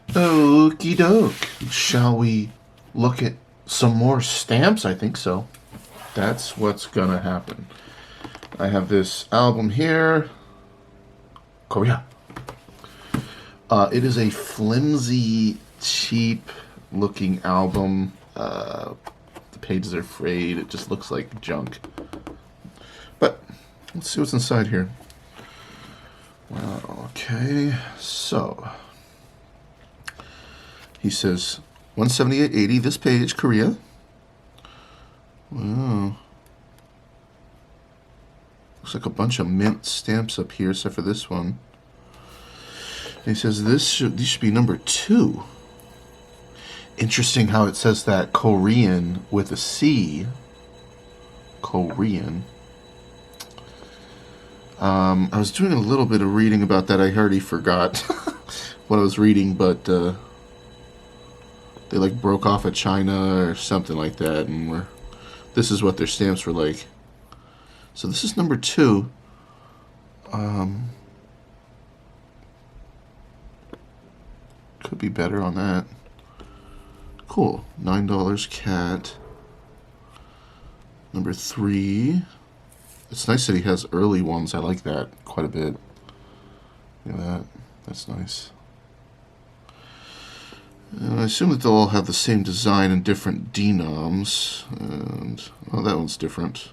Okie doke. Shall we look at some more stamps? I think so. That's what's gonna happen. I have this album here. Korea. It is a flimsy, cheap looking album. The pages are frayed. It just looks like junk. But let's see what's inside here. Well, okay, so he says 178.80. This page, Korea. Wow. Looks like a bunch of mint stamps up here, except for this one. And he says these should be number 2. Interesting how it says that Korean with a C. Korean. I was doing a little bit of reading about that. I already forgot what I was reading, but they like broke off of China or something like that, and this is what their stamps were like. So this is number 2. Could be better on that. Cool. $9 cat. Number 3. It's nice that he has early ones. I like that quite a bit. Look at that. That's nice. And I assume that they'll all have the same design and different denoms. And, oh, that one's different.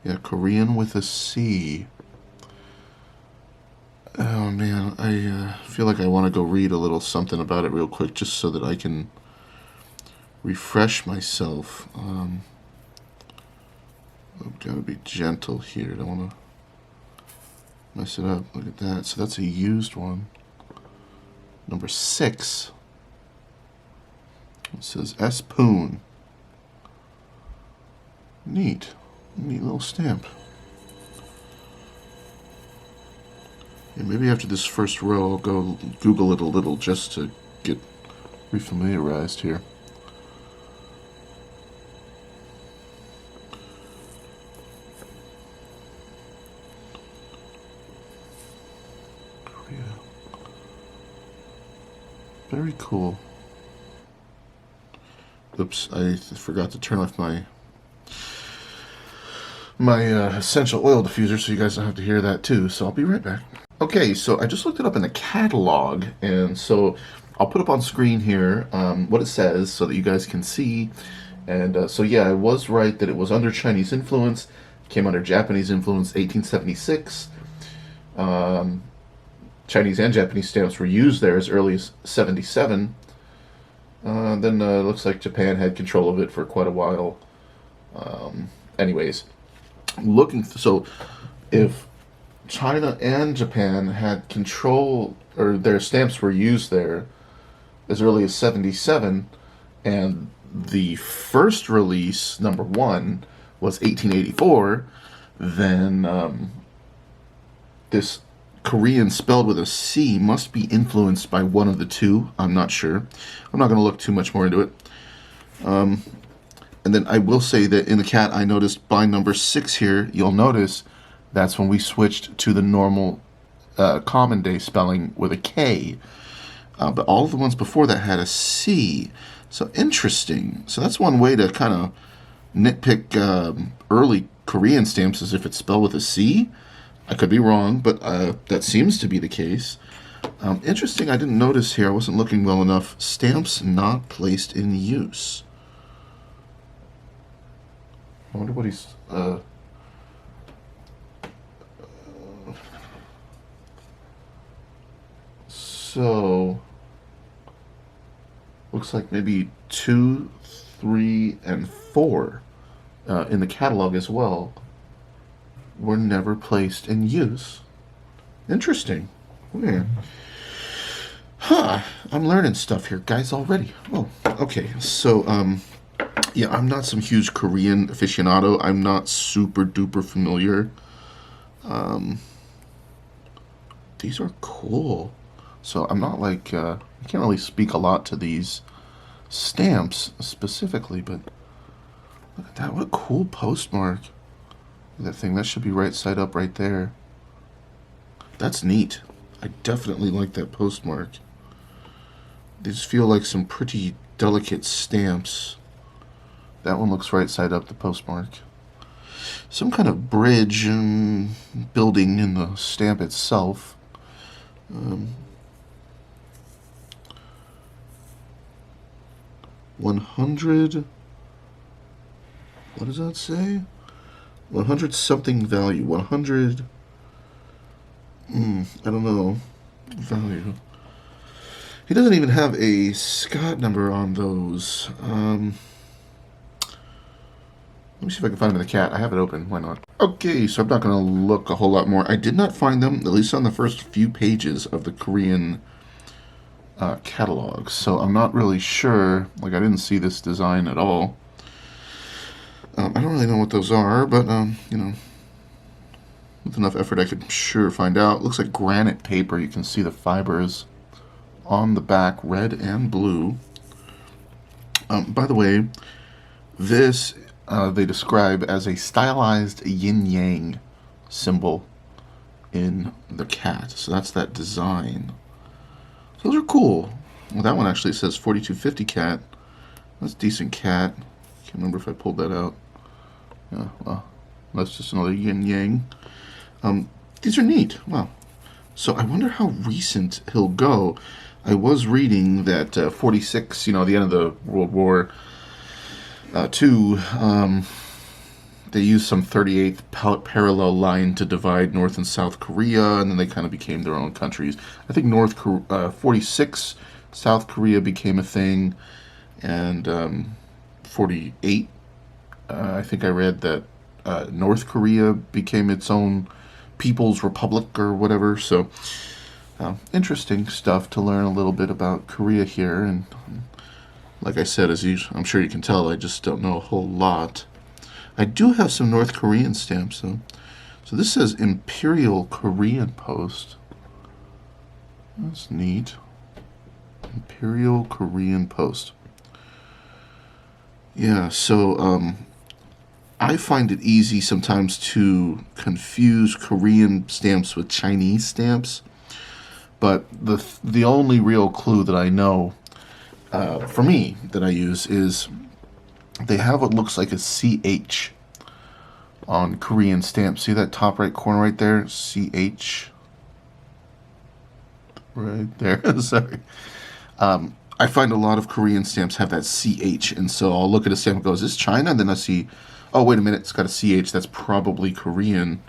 Yeah, Korean with a C. Oh, man. I feel like I want to go read a little something about it real quick just so that I can refresh myself. I've got to be gentle here. Don't want to mess it up. Look at that. So that's a used one. Number 6. It says S. Poon. Neat. Neat little stamp. Yeah, maybe after this first row I'll go Google it a little just to get refamiliarized here. Very cool. Oops, I forgot to turn off my essential oil diffuser, so you guys don't have to hear that too. So I'll be right back. Okay, so I just looked it up in the catalog, and so I'll put up on screen here what it says so that you guys can see. And so yeah, I was right that it was under Chinese influence, came under Japanese influence, 1876. Chinese and Japanese stamps were used there as early as 77. Then it looks like Japan had control of it for quite a while. Anyways, so if China and Japan had control, or their stamps were used there as early as 77, and the first release, number 1, was 1884, then this Korean spelled with a C must be influenced by one of the two. I'm not sure. I'm not going to look too much more into it. And then I will say that in the cat, I noticed by number 6 here, you'll notice that's when we switched to the normal common day spelling with a K. But all of the ones before that had a C. So interesting. So that's one way to kind of nitpick early Korean stamps, as if it's spelled with a C. I could be wrong, but that seems to be the case. Interesting, I didn't notice here, I wasn't looking well enough. Stamps not placed in use. I wonder what he's... So... looks like maybe 2, 3, and 4 in the catalog as well were never placed in use. Interesting. Weird. Huh. I'm learning stuff here, guys, already. Oh, okay. So, yeah, I'm not some huge Korean aficionado. I'm not super duper familiar. These are cool. So I'm not like, I can't really speak a lot to these stamps specifically, but look at that. What a cool postmark. That thing, that should be right side up right there. That's neat. I definitely like that postmark. These feel like some pretty delicate stamps. That one looks right side up, the postmark. Some kind of bridge and building in the stamp itself. 100. What does that say? 100 something value. 100. I don't know. Value. He doesn't even have a Scott number on those. Let me see if I can find them in the cat. I have it open. Why not? Okay, so I'm not going to look a whole lot more. I did not find them, at least on the first few pages of the Korean catalog. So I'm not really sure. Like, I didn't see this design at all. I don't really know what those are, but, you know, with enough effort I could sure find out. Looks like granite paper. You can see the fibers on the back, red and blue. By the way, this they describe as a stylized yin-yang symbol in the cat. So that's that design. So those are cool. Well, that one actually says 4250 cat. That's a decent cat. Can't remember if I pulled that out. Yeah, well, that's just another yin-yang. These are neat. Wow. So I wonder how recent he'll go. I was reading that 46, you know, the end of the World War II, they used some 38th parallel line to divide North and South Korea, and then they kind of became their own countries. I think 46, South Korea became a thing, and 48, I think I read that North Korea became its own People's Republic or whatever. So interesting stuff to learn a little bit about Korea here. And like I said, I'm sure you can tell, I just don't know a whole lot. I do have some North Korean stamps though. So this says Imperial Korean Post. That's neat. Imperial Korean Post. Yeah, so I find it easy sometimes to confuse Korean stamps with Chinese stamps, but the only real clue that I know for me that I use is they have what looks like a CH on Korean stamps. See that top right corner right there? CH. Right there. Sorry. I find a lot of Korean stamps have that CH, and so I'll look at a stamp and go, is this China? And then I see, oh, wait a minute, it's got a CH. That's probably Korean.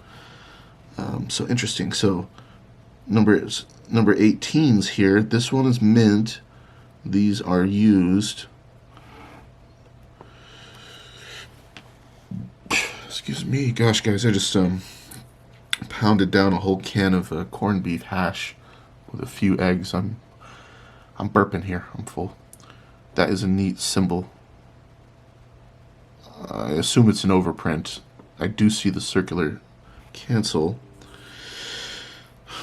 So interesting. So number 18's here. This one is mint. These are used. Excuse me. Gosh, guys, I just pounded down a whole can of corned beef hash with a few eggs. I'm burping here. I'm full. That is a neat symbol. I assume it's an overprint. I do see the circular cancel.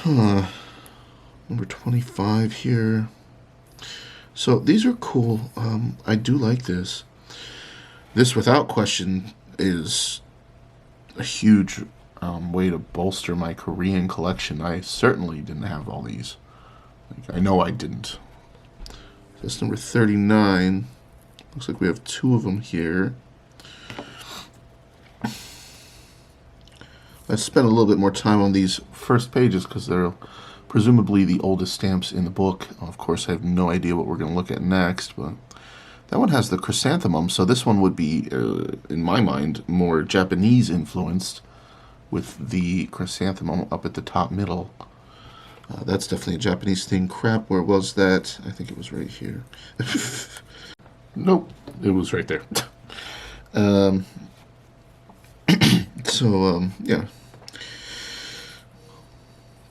Number 25 here. So these are cool. I do like this. This, without question, is a huge way to bolster my Korean collection. I certainly didn't have all these. I know I didn't. That's number 39. Looks like we have two of them here. I spent a little bit more time on these first pages because they're presumably the oldest stamps in the book. Of course, I have no idea what we're going to look at next, but that one has the chrysanthemum, so this one would be, in my mind, more Japanese influenced with the chrysanthemum up at the top middle. That's definitely a Japanese thing. Crap, where was that? I think it was right here. Nope, it was right there. Yeah.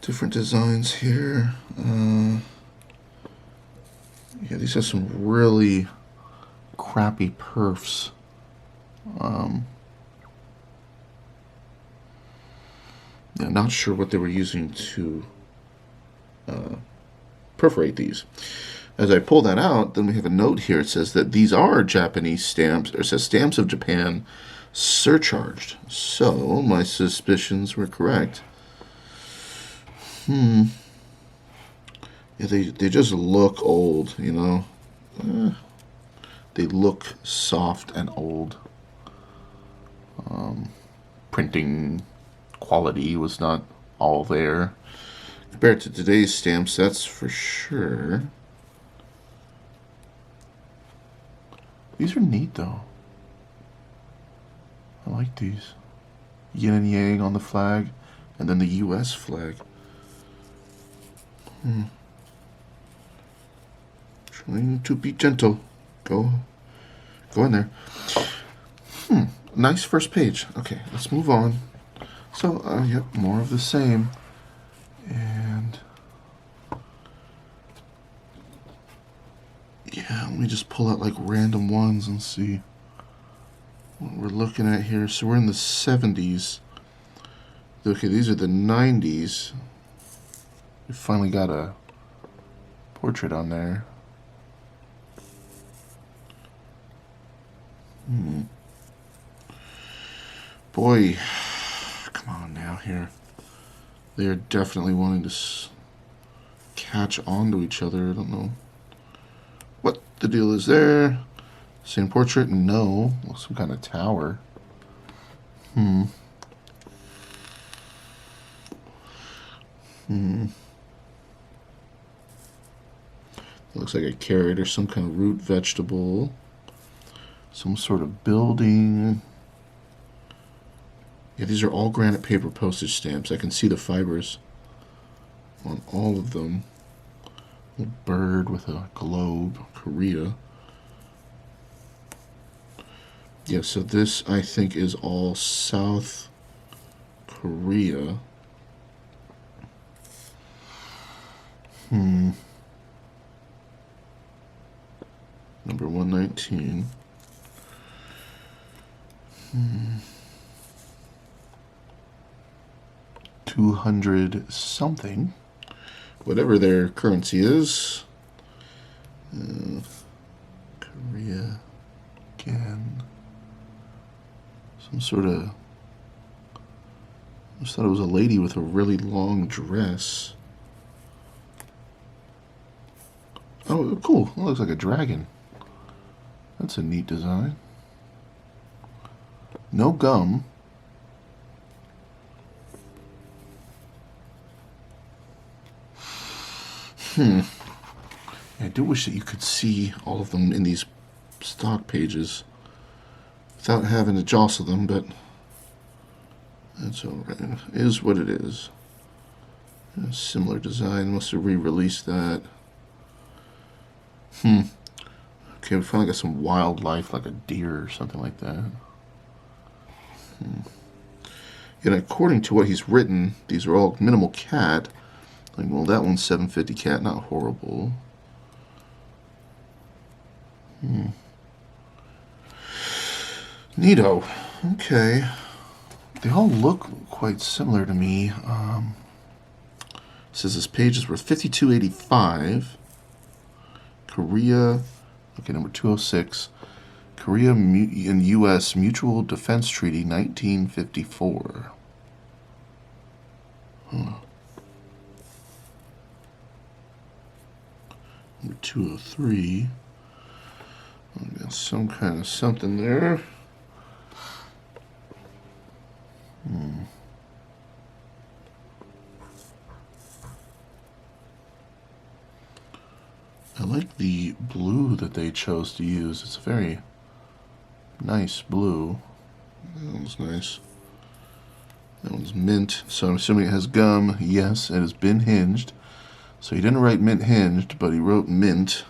Different designs here. Yeah, these are some really crappy perfs. Yeah, not sure what they were using to perforate these. As I pull that out, then we have a note here. It says that these are Japanese stamps, or it says stamps of Japan surcharged. So my suspicions were correct. Yeah, they just look old, you know. Eh, they look soft and old. Printing quality was not all there compared to today's stamps, that's for sure. These are neat though. I like these. Yin and yang on the flag, and then the U.S. flag. Trying to be gentle. Go in there. Nice first page. Okay, let's move on. So, yep, more of the same. And yeah, let me just pull out like random ones and see what we're looking at here. So we're in the 70s. Okay, these are the 90s. We finally got a portrait on there. Boy, come on now here. They're definitely wanting to catch on to each other. I don't know what the deal is there. Same portrait? No. Well, some kind of tower. Looks like a carrot or some kind of root vegetable. Some sort of building. Yeah, these are all granite paper postage stamps. I can see the fibers on all of them. A bird with a globe, Korea. Yeah, so this I think is all South Korea. Number 119. 200 something. Whatever their currency is. Korea again. Some sort of. I just thought it was a lady with a really long dress. Oh, cool. That looks like a dragon. That's a neat design. No gum. I do wish that you could see all of them in these stock pages without having to jostle them, but that's alright. It is what it is. A similar design. Must have re-released that. Okay, we finally got some wildlife, like a deer or something like that. And according to what he's written, these are all minimal cat. Like, well, that one's 750 cat, not horrible. Neato. Okay. They all look quite similar to me. Says this page is worth $52.85. Korea. Okay, number 206. Korea and U.S. Mutual Defense Treaty, 1954. Number 203. Got some kind of something there. I like the blue that they chose to use. It's a very nice blue. That one's nice. That one's mint, so I'm assuming it has gum. Yes, it has been hinged. So he didn't write mint hinged, but he wrote mint.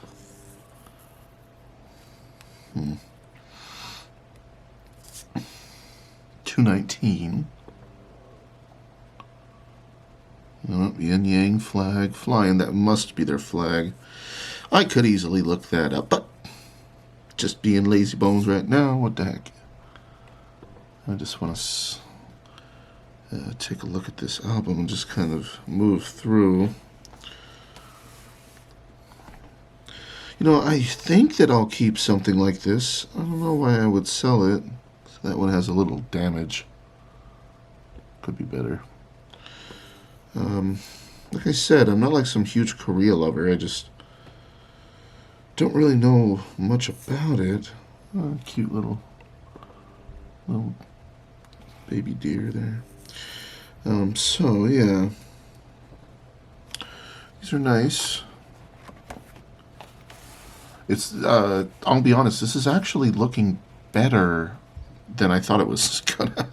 219. Oh, yin yang flag flying. That must be their flag. I could easily look that up, but just being lazy bones right now, what the heck? I just want to take a look at this album and just kind of move through. You know, I think that I'll keep something like this. I don't know why I would sell it. So that one has a little damage. Could be better. like I said, I'm not like some huge Korea lover. I just don't really know much about it. Oh, cute little baby deer there. So yeah, these are nice. It's I'll be honest, this is actually looking better than I thought it was gonna.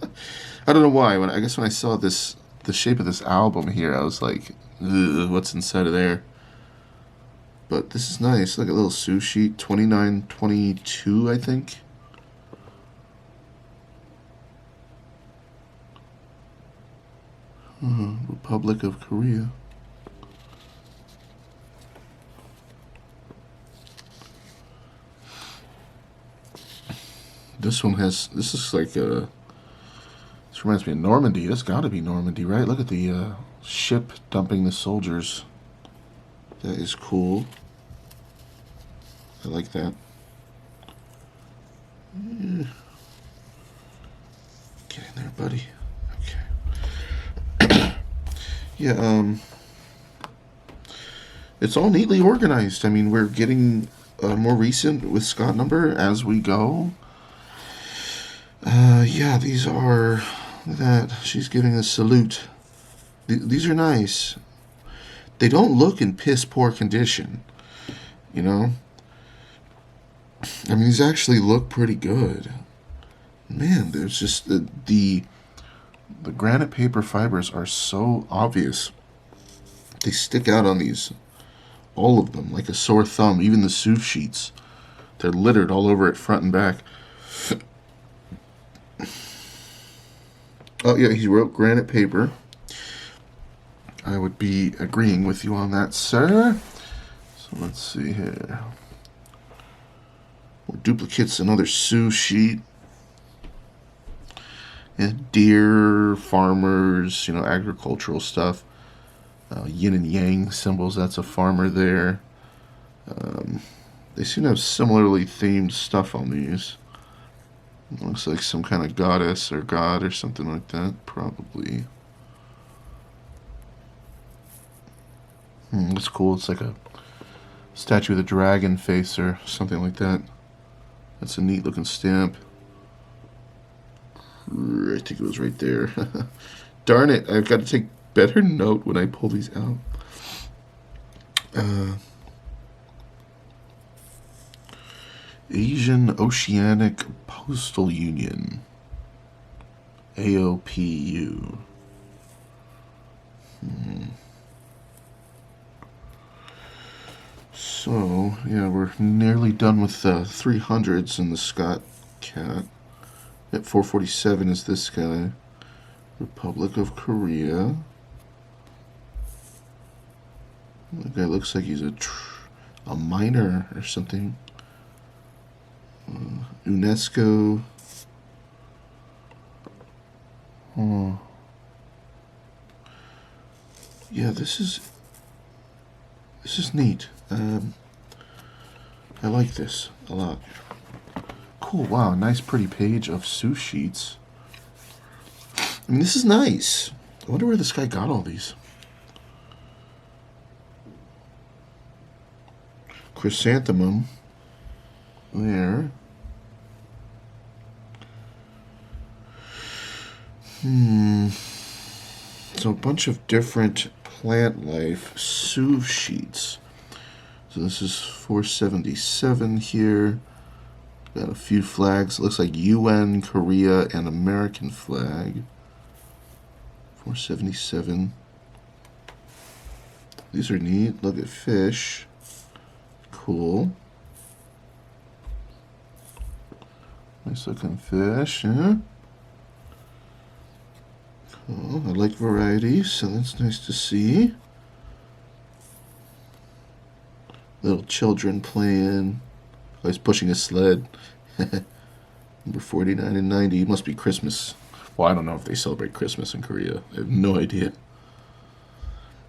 I don't know why. I guess when I saw this, the shape of this album here, I was like, ugh, what's inside of there? But this is nice. Look at a little Sue sheet, 2922, I think. Republic of Korea. This one has. This is like a. This reminds me of Normandy. That's got to be Normandy, right? Look at the ship dumping the soldiers. That is cool. I like that. Yeah. Get in there, buddy. Okay. Yeah. It's all neatly organized. I mean, we're getting more recent with Scott number as we go. Yeah, these are that she's giving a salute. These are nice. They don't look in piss poor condition, you know. I mean, these actually look pretty good. Man, there's just the granite paper fibers are so obvious. They stick out on these, all of them, like a sore thumb. Even the Sue sheets, they're littered all over it, front and back. Oh yeah, he wrote granite paper. I would be agreeing with you on that, sir. So let's see here. More duplicates, another Sue sheet. Yeah, deer, farmers, you know, agricultural stuff. Yin and yang symbols, that's a farmer there. They seem to have similarly themed stuff on these. It looks like some kind of goddess or god or something like that, probably. That's cool. It's like a statue with a dragon face or something like that. That's a neat looking stamp. I think it was right there. Darn it, I've got to take better note when I pull these out. Asian Oceanic Postal Union. AOPU. So, yeah, we're nearly done with the 300s in the Scott Cat. At 447 is this guy. Republic of Korea. The guy looks like he's a miner or something. UNESCO. Oh. Yeah, this is neat. I like this a lot. Cool. Wow, nice pretty page of Sue sheets. I mean, this is nice. I wonder where this guy got all these. Chrysanthemum. There. So a bunch of different plant life Sue sheets. So this is 477 here. Got a few flags. It looks like UN, Korea, and American flag. 477. These are neat. Look at fish. Cool. Nice looking fish, yeah. Cool. I like variety, so that's nice to see. Little children playing. Oh, he's pushing a sled. Number 49 and 90. It must be Christmas. Well, I don't know if they celebrate Christmas in Korea. I have no idea.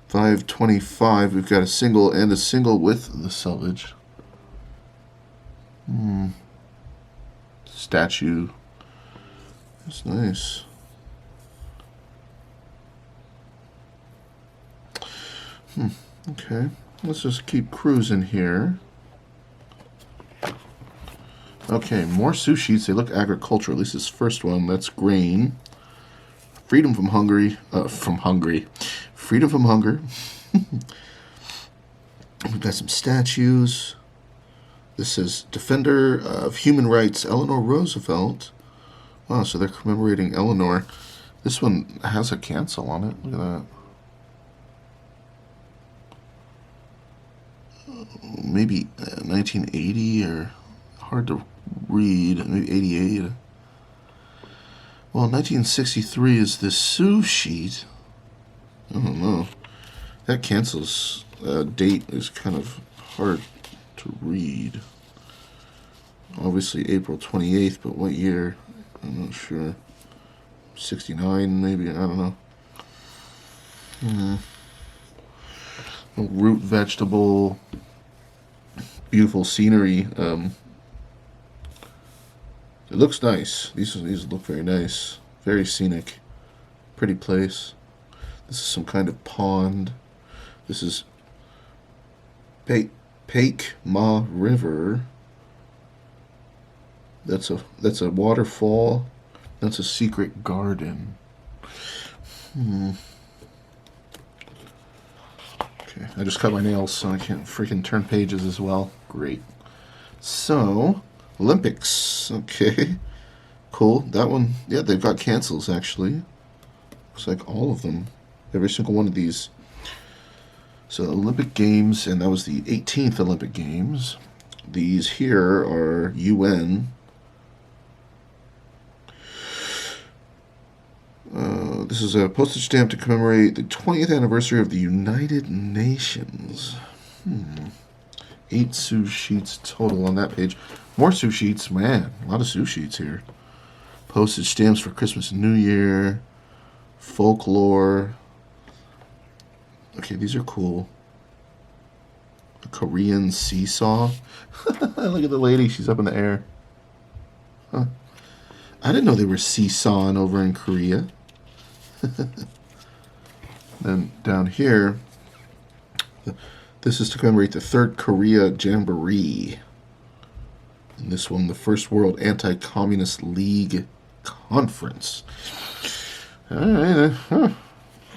525. We've got a single and a single with the selvage. Statue. That's nice. Okay, let's just keep cruising here. Okay, more sushis. They look agricultural. At least this first one. That's grain. Freedom from Hungary. Freedom from hunger. We've got some statues. This says Defender of Human Rights, Eleanor Roosevelt. Wow, so they're commemorating Eleanor. This one has a cancel on it. Look at that. Maybe 1980 or hard to read. Maybe 88. Well, 1963 is the Sioux sheet. I don't know. That cancels date is kind of hard to read. Obviously April 28th, but what year? I'm not sure. 69 maybe, I don't know. Root vegetable. Beautiful scenery. It looks nice. These look very nice. Very scenic. Pretty place. This is some kind of pond. This is Pake Ma River. That's a waterfall. That's a secret garden. Okay, I just cut my nails so I can't freaking turn pages as well. Great. So, Olympics. Okay. Cool. That one, yeah, they've got cancels actually. Looks like all of them. Every single one of these. So, Olympic Games, and that was the 18th Olympic Games. These here are UN. This is a postage stamp to commemorate the 20th anniversary of the United Nations. 8 Sioux sheets total on that page. More Sioux sheets, man. A lot of Sioux sheets here. Postage stamps for Christmas and New Year. Folklore. Okay, these are cool. A Korean seesaw. Look at the lady. She's up in the air. Huh. I didn't know they were seesawing over in Korea. Then down here, this is to commemorate the 3rd Korea Jamboree. And this one, the First World Anti-Communist League Conference. Alright,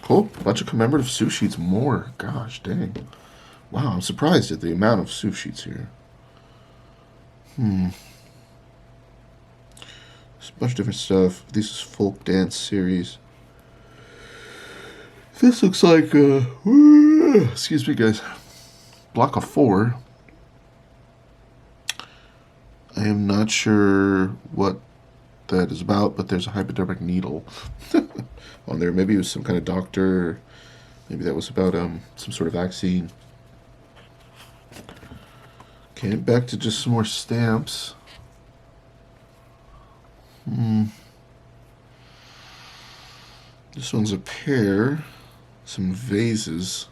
cool. Bunch of commemorative Sioux sheets. More. Gosh, dang. Wow, I'm surprised at the amount of Sioux sheets here. There's a bunch of different stuff. This is folk dance series. This looks like, excuse me, guys. Block of 4. I am not sure what that is about, but there's a hypodermic needle on there. Maybe it was some kind of doctor. Maybe that was about some sort of vaccine. Okay, back to just some more stamps. This one's a pear. Some vases.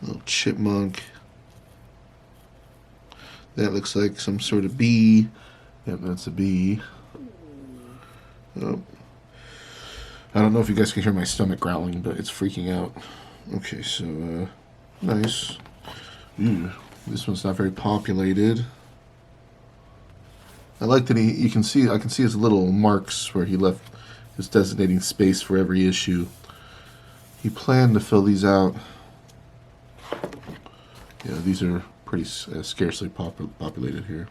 Little chipmunk. That looks like some sort of bee. Yep, that's a bee. Oh. I don't know if you guys can hear my stomach growling, but it's freaking out. Okay, so, nice. Ooh, this one's not very populated. I like that I can see his little marks where he left his designating space for every issue. He planned to fill these out. Yeah, these are pretty scarcely populated here.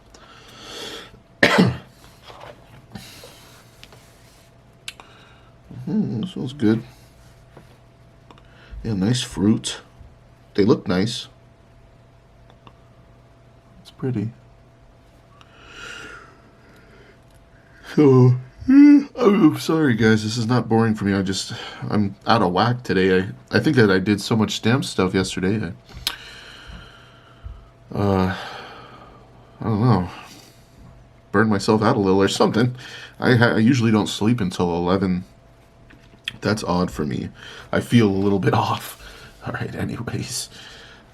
This one's good. Yeah, nice fruit. They look nice. It's pretty. So, I'm sorry guys, this is not boring for me. I'm out of whack today. I think that I did so much stamp stuff yesterday. I don't know. Burned myself out a little or something. I usually don't sleep until 11. That's odd for me. I feel a little bit off. All right, anyways.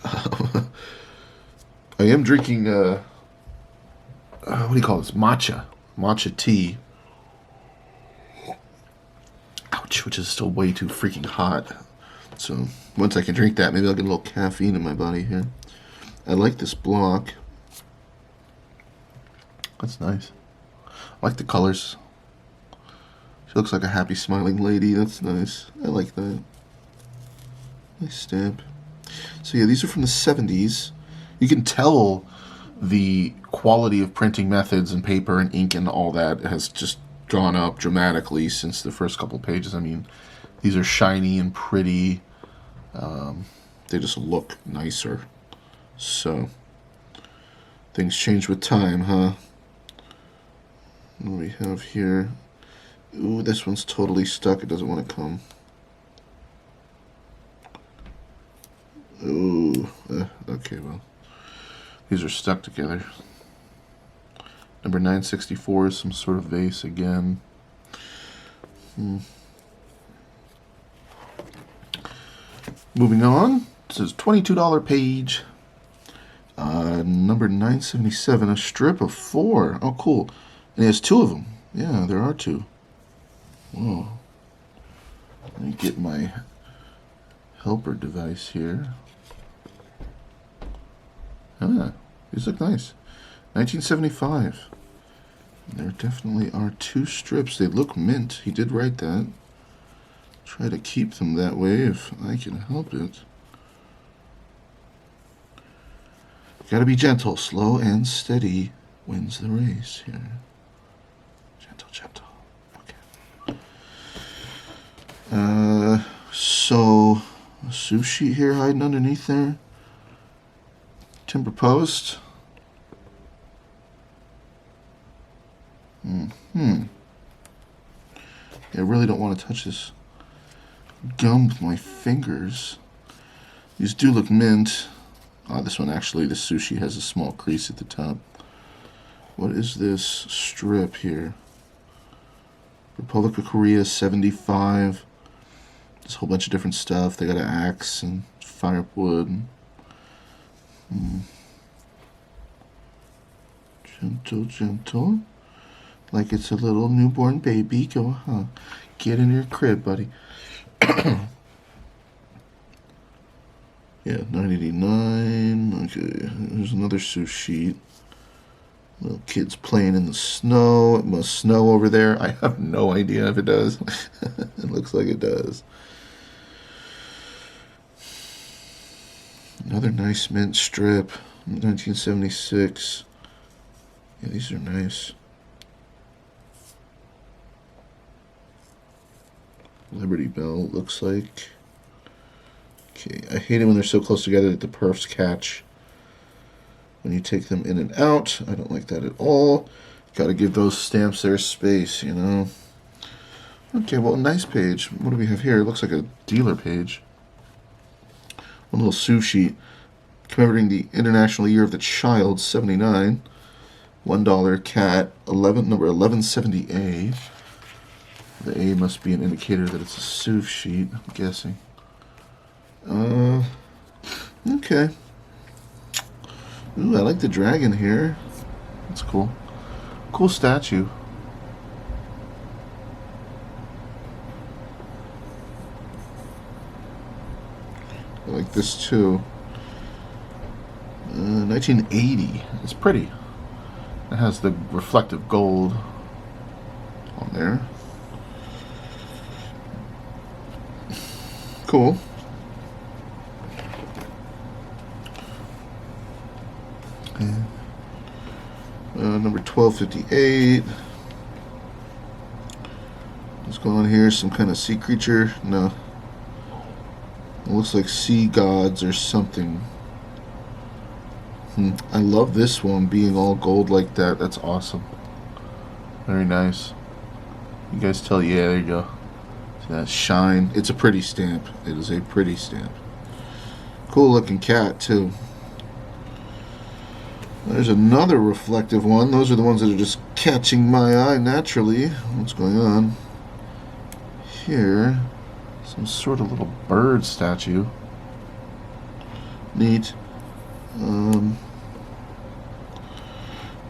I am drinking, what do you call this? Matcha tea. Ouch. scotch, which is still way too freaking hot. So once I can drink that, maybe I'll get a little caffeine in my body here. I like this block. That's nice. I like the colors. She looks like a happy, smiling lady. That's nice. I like that. Nice stamp. So yeah, these are from the 70s. You can tell the quality of printing methods and paper and ink and all that has just gone up dramatically since the first couple pages. I mean, these are shiny and pretty. They just look nicer. So, things change with time, huh? What do we have here? Ooh, this one's totally stuck. It doesn't want to come. Ooh, okay, well. These are stuck together. Number 964 is some sort of vase again. Moving on. This is $22 page. Number 977, a strip of 4. Oh, cool. And he has 2 of them. Yeah, there are 2. Whoa. Let me get my helper device here. Ah, these look nice. 1975. There definitely are 2 strips. They look mint. He did write that. Try to keep them that way if I can help it. Gotta be gentle. Slow and steady wins the race here. Gentle, gentle. Okay. So, a sushi here hiding underneath there. Timber post. I really don't want to touch this gum with my fingers. These do look mint. This one actually, the sushi has a small crease at the top. What is this strip here? Republic of Korea 75. There's a whole bunch of different stuff. They got an axe and firewood. Gentle, gentle. Like it's a little newborn baby. Go, huh? Get in your crib, buddy. Yeah, 989. Okay, there's another sushi. Little kids playing in the snow. It must snow over there. I have no idea if it does. It looks like it does. Another nice mint strip. 1976. Yeah, these are nice. Liberty Bell, looks like. Okay, I hate it when they're so close together that the perfs catch. When you take them in and out, I don't like that at all. Gotta give those stamps their space, you know. Okay, well, nice page. What do we have here? It looks like a dealer page. One little sushi commemorating the International Year of the Child, 79. $1 cat, number 1170A. The A must be an indicator that it's a SUV sheet, I'm guessing. Okay. Ooh, I like the dragon here. That's cool. Cool statue. I like this too. 1980. It's pretty. It has the reflective gold on there. Cool. And, number 1258. What's going on here? Some kind of sea creature? No. It looks like sea gods or something. I love this one being all gold like that. That's awesome. Very nice. You guys tell, yeah, there you go. See that shine? It's a pretty stamp. It is a pretty stamp. Cool looking cat, too. There's another reflective one. Those are the ones that are just catching my eye naturally. What's going on? Here, some sort of little bird statue. Neat.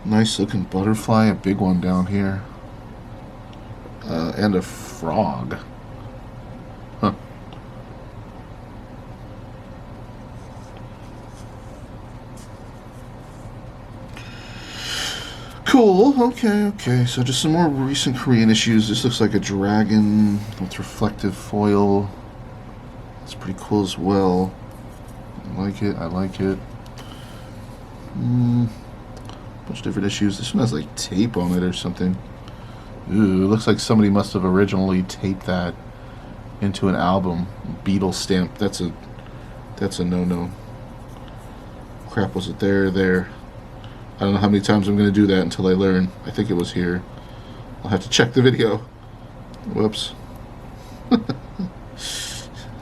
Nice looking butterfly, a big one down here. And a frog. Cool. Okay. So just some more recent Korean issues. This looks like a dragon with reflective foil. It's pretty cool as well. I like it. Bunch of different issues. This one has like tape on it or something. Ooh, it looks like somebody must have originally taped that into an album. Beatles stamp. That's a no-no. Crap, was it there? I don't know how many times I'm going to do that until I learn. I think it was here. I'll have to check the video. Whoops.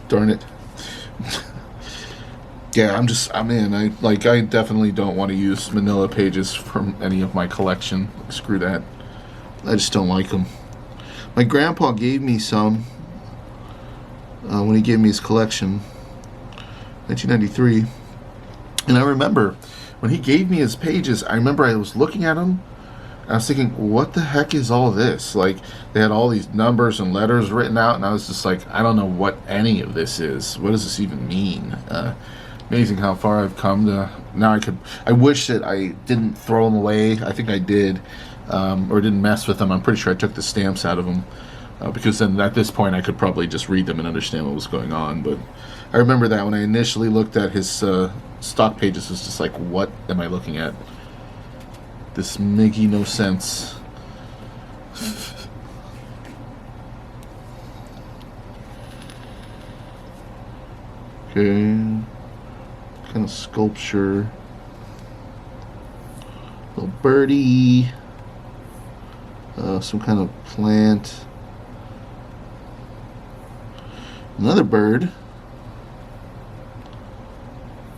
Darn it. Yeah, I definitely don't want to use manila pages from any of my collection. Screw that. I just don't like them. My grandpa gave me some when he gave me his collection, 1993. And I remember when he gave me his pages, I remember I was looking at them and I was thinking, what the heck is all this? Like, they had all these numbers and letters written out, and I was just like, I don't know what any of this is. What does this even mean? Amazing how far I've come to now. I wish that I didn't throw them away. I think I did, or didn't mess with them. I'm pretty sure I took the stamps out of them, because then at this point I could probably just read them and understand what was going on. But I remember that when I initially looked at his stock pages, it was just like, what am I looking at? This making no sense. Okay. Kind of sculpture. Little birdie. Some kind of plant. Another bird.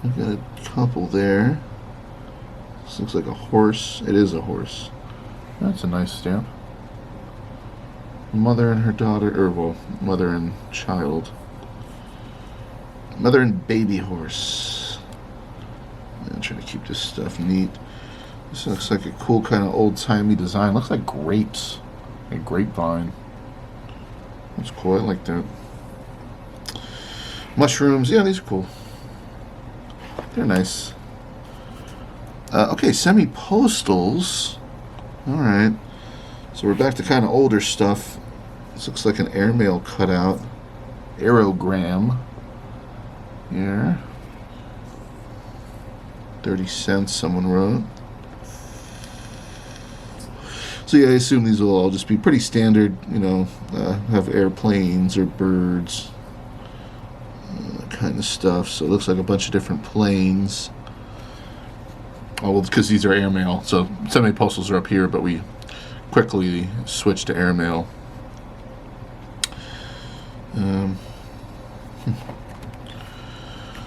I've got a couple there. This looks like a horse. It is a horse. That's a nice stamp. Mother and her daughter, or well, mother and child. Mother and baby horse. I'm trying to keep this stuff neat. This looks like a cool kind of old-timey design. Looks like grapes. A grapevine. That's cool. I like that. Mushrooms. Yeah, these are cool. They're nice. Okay, semi-postals. Alright. So we're back to kind of older stuff. This looks like an airmail cutout. Aerogram. Here. 30 cents, someone wrote. So yeah, I assume these will all just be pretty standard, have airplanes or birds, kind of stuff. So it looks like a bunch of different planes. Oh, well, because these are airmail. So semi-postals are up here, but we quickly switched to airmail.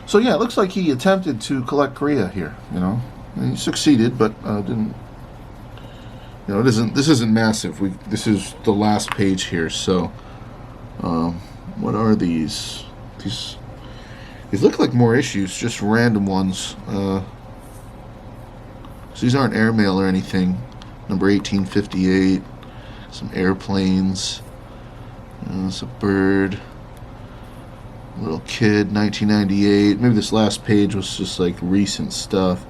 So yeah, it looks like he attempted to collect Korea here. And he succeeded, but didn't. This isn't massive. This is the last page here. So, what are these? These look like more issues, just random ones. So these aren't airmail or anything. Number 1858. Some airplanes. There's a bird. Little kid, 1998. Maybe this last page was just like recent stuff.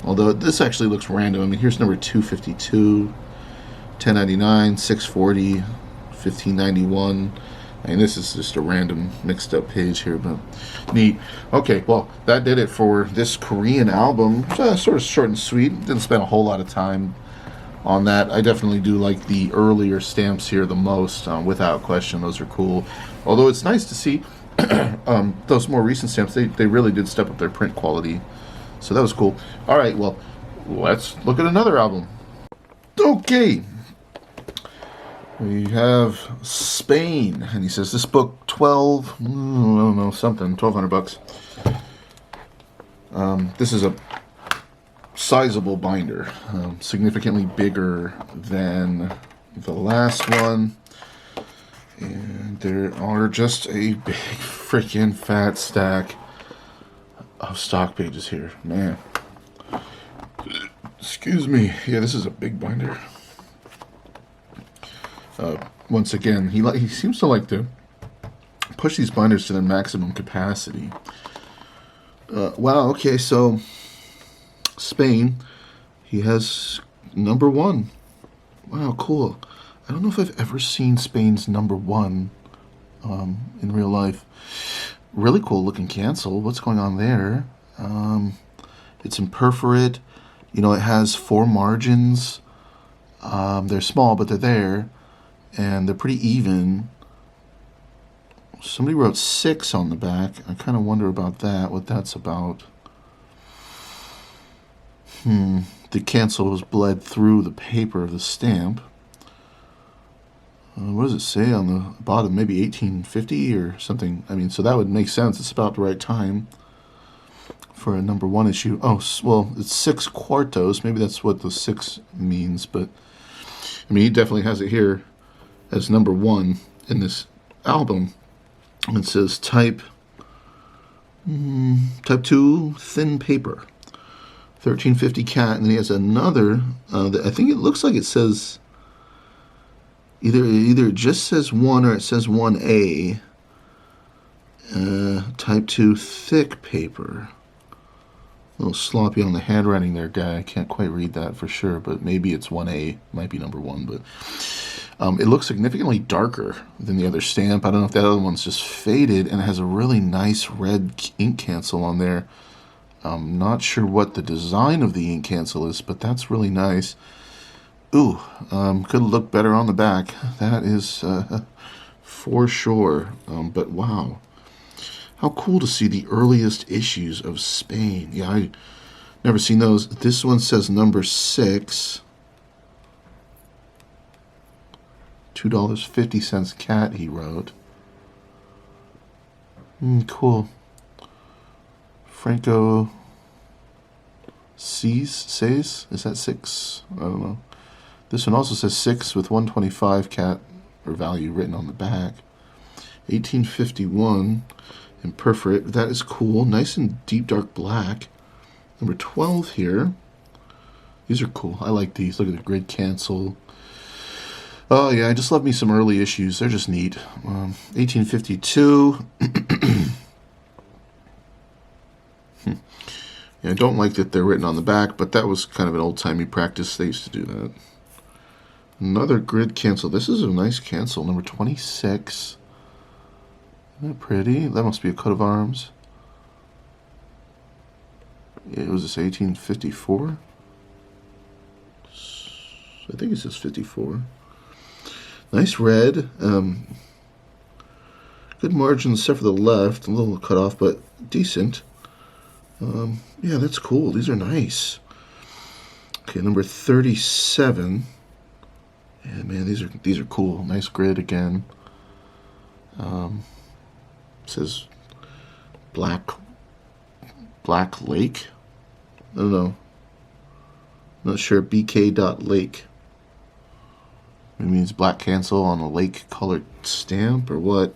Although this actually looks random. I mean, here's number 252, 1099, 640, 1591. I mean, this is just a random mixed up page here, but neat. Okay, well, that did it for this Korean album. Sort of short and sweet. Didn't spend a whole lot of time on that. I definitely do like the earlier stamps here the most, without question. Those are cool. Although it's nice to see those more recent stamps. They really did step up their print quality. So that was cool. All right, well, let's look at another album. Okay. We have Spain, and he says this book, 1,200 bucks. This is a sizable binder, significantly bigger than the last one. And there are just a big freaking fat stack of stock pages here. Man. Excuse me. Yeah, this is a big binder. Once again, he seems to like to push these binders to their maximum capacity. Wow, okay, so Spain, he has Number one. Wow, cool. I don't know if I've ever seen Spain's number one in real life. Really cool looking cancel. What's going on there? It's imperforate. You know, it has four margins. They're small, but they're there. And they're pretty even. Somebody wrote 6 on the back. I kind of wonder about that, what that's about. The cancel was bled through the paper of the stamp. What does it say on the bottom? Maybe 1850 or something. I mean, so that would make sense. It's about the right time for a number one issue. Oh, well, it's 6 cuartos. Maybe that's what the 6 means. But, I mean, he definitely has it here as number one in this album. And it says type 2 thin paper. 1350 cat. And then he has another, I think it looks like it says... Either it just says 1 or it says 1A. Type 2 thick paper. A little sloppy on the handwriting there, guy. I can't quite read that for sure, but maybe it's 1A. Might be number 1, but it looks significantly darker than the other stamp. I don't know if that other one's just faded, and it has a really nice red ink cancel on there. I'm not sure what the design of the ink cancel is, but that's really nice. Ooh, could look better on the back. That is for sure. But wow, how cool to see the earliest issues of Spain. Yeah, I never seen those. This one says number 6. $2.50 cat, he wrote. Cool. Franco says, is that 6? I don't know. This one also says 6 with 125 cat or value written on the back. 1851 imperforate. That is cool. Nice and deep dark black. Number 12 here. These are cool. I like these. Look at the grid cancel. Oh yeah, I just love me some early issues. They're just neat. 1852. Yeah, I don't like that they're written on the back, but that was kind of an old-timey practice. They used to do that. Another grid cancel. This is a nice cancel. Number 26. Isn't that pretty? That must be a coat of arms. It was this 1854. I think it says 54. Nice red. Good margins except for the left. A little cut off, but decent. Yeah, that's cool. These are nice. Okay, number 37. Yeah, man, these are cool. Nice grid again. Says Black Lake. I don't know. Not sure. BK.Lake. It means black cancel on a lake colored stamp or what.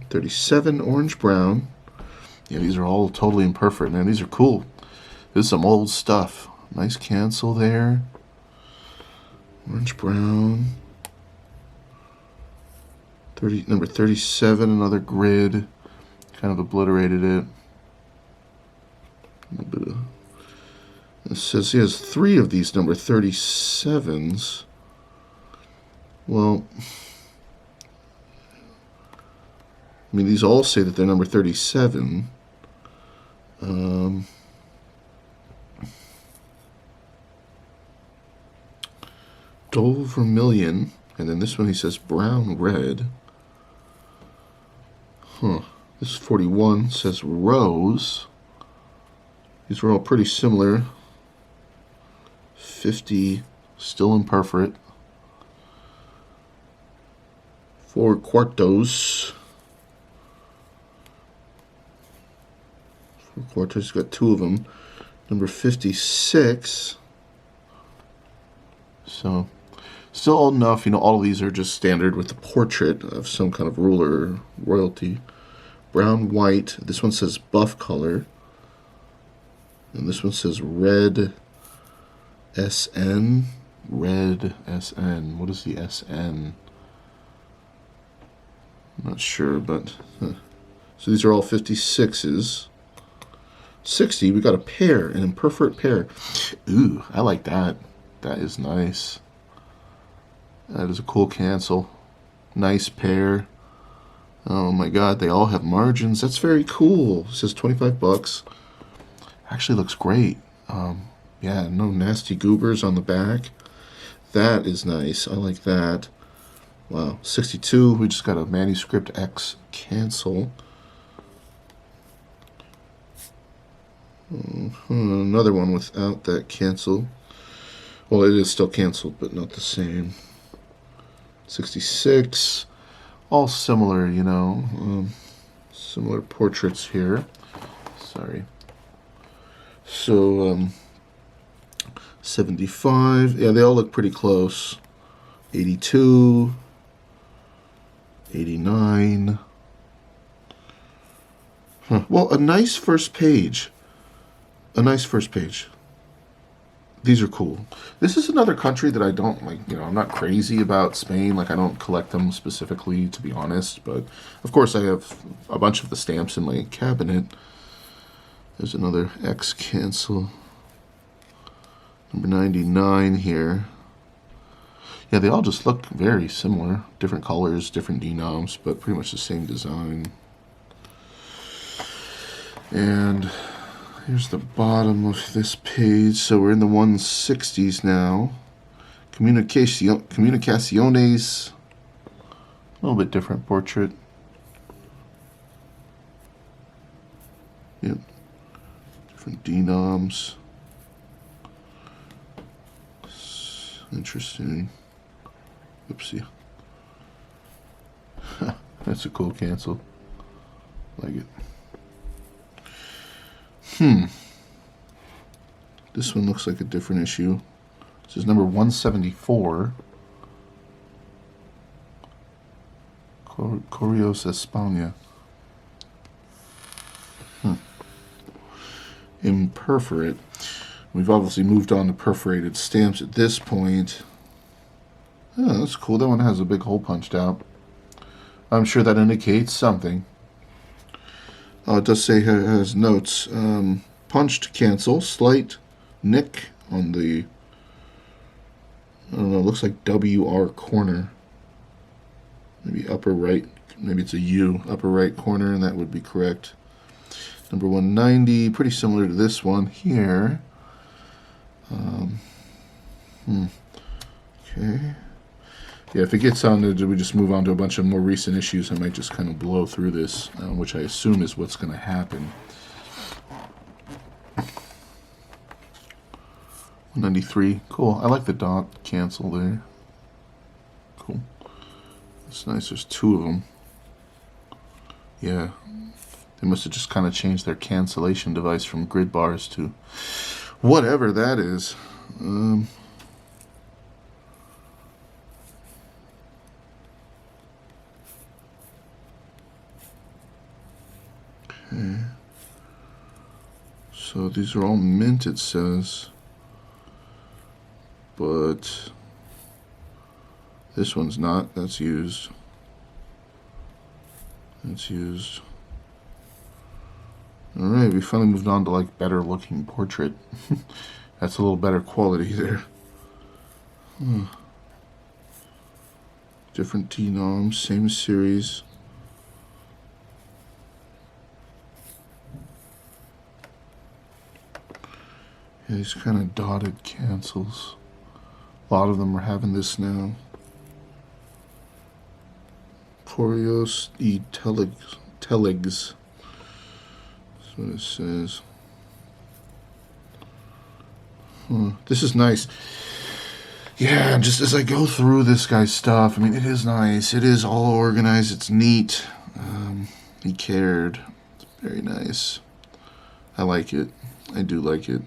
37 orange brown. Yeah, these are all totally imperfect, man. These are cool. This is some old stuff. Nice cancel there. Orange brown. Number 37, another grid. Kind of obliterated it. A little bit of, it says he has 3 of these number 37s. Well, I mean, these all say that they're number 37. Dull vermilion, and then this one he says brown red. This 41 says rose. These are all pretty similar. 50 still imperforate. 4 cuartos. 4 cuartos, got 2 of them. Number 56. So, still old enough. You know, all of these are just standard with the portrait of some kind of ruler or royalty. Brown, white. This one says buff color. And this one says red SN. Red SN. What is the SN? I'm not sure, but... So these are all 56s. 60, we got a pair, an imperforate pair. Ooh, I like that. That is nice. That is a cool cancel. Nice pair. Oh my god, they all have margins. That's very cool. It says 25 bucks. Actually looks great. Yeah, no nasty goobers on the back. That is nice. I like that. Wow, 62. We just got a Manuscript X cancel. Another one without that cancel. Well, it is still canceled, but not the same. 66. All similar, you know. Similar portraits here. Sorry. So, 75. Yeah, they all look pretty close. 82. 89. Huh. Well, a nice first page. A nice first page. These are cool. This is another country that I don't like, you know, I'm not crazy about Spain. Like, I don't collect them specifically, to be honest. But, of course, I have a bunch of the stamps in my cabinet. There's another X cancel. Number 99 here. Yeah, they all just look very similar. Different colors, different denoms, but pretty much the same design. And here's the bottom of this page. So we're in the 160s now. Comunicaciones. A little bit different portrait. Yep. Different denoms. Interesting. Oopsie. That's a cool cancel. Like it. This one looks like a different issue. This is number 174. Correos España. Imperforate. We've obviously moved on to perforated stamps at this point. Oh, that's cool. That one has a big hole punched out. I'm sure that indicates something. It does say it has notes. Punched cancel. Slight nick on the, I don't know, it looks like WR corner. Maybe upper right. Maybe it's a U. Upper right corner, and that would be correct. Number 190. Pretty similar to this one here. Okay. Yeah, if it gets on, we just move on to a bunch of more recent issues. I might just kind of blow through this, which I assume is what's going to happen. 193. Cool. I like the dot cancel there. Cool. It's nice. There's two of them. Yeah. They must have just kind of changed their cancellation device from grid bars to whatever that is. Okay. So these are all mint, it says. But this one's not. That's used. That's used. Alright, we finally moved on to like better looking portrait. That's a little better quality there. Different denoms, same series. Yeah, these kind of dotted cancels. A lot of them are having this now. Porios e telegs. That's what it says. This is nice. Yeah, just as I go through this guy's stuff, I mean, it is nice. It is all organized. It's neat. He cared. It's very nice. I like it. I do like it.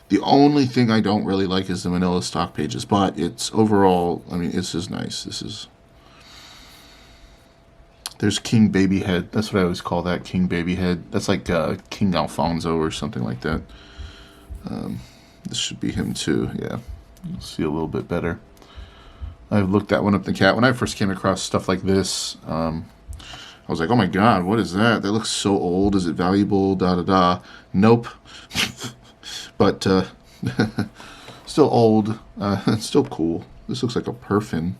The only thing I don't really like is the manila stock pages, but it's overall, I mean, this is nice. This is... There's King Babyhead. That's what I always call that, King Babyhead. That's like King Alfonso or something like that. This should be him too, yeah. You'll see a little bit better. I've looked that one up in the cat. When I first came across stuff like this, I was like, oh my god, what is that? That looks so old. Is it valuable? Da da da. Nope. But still old. Still cool. This looks like a Perfin.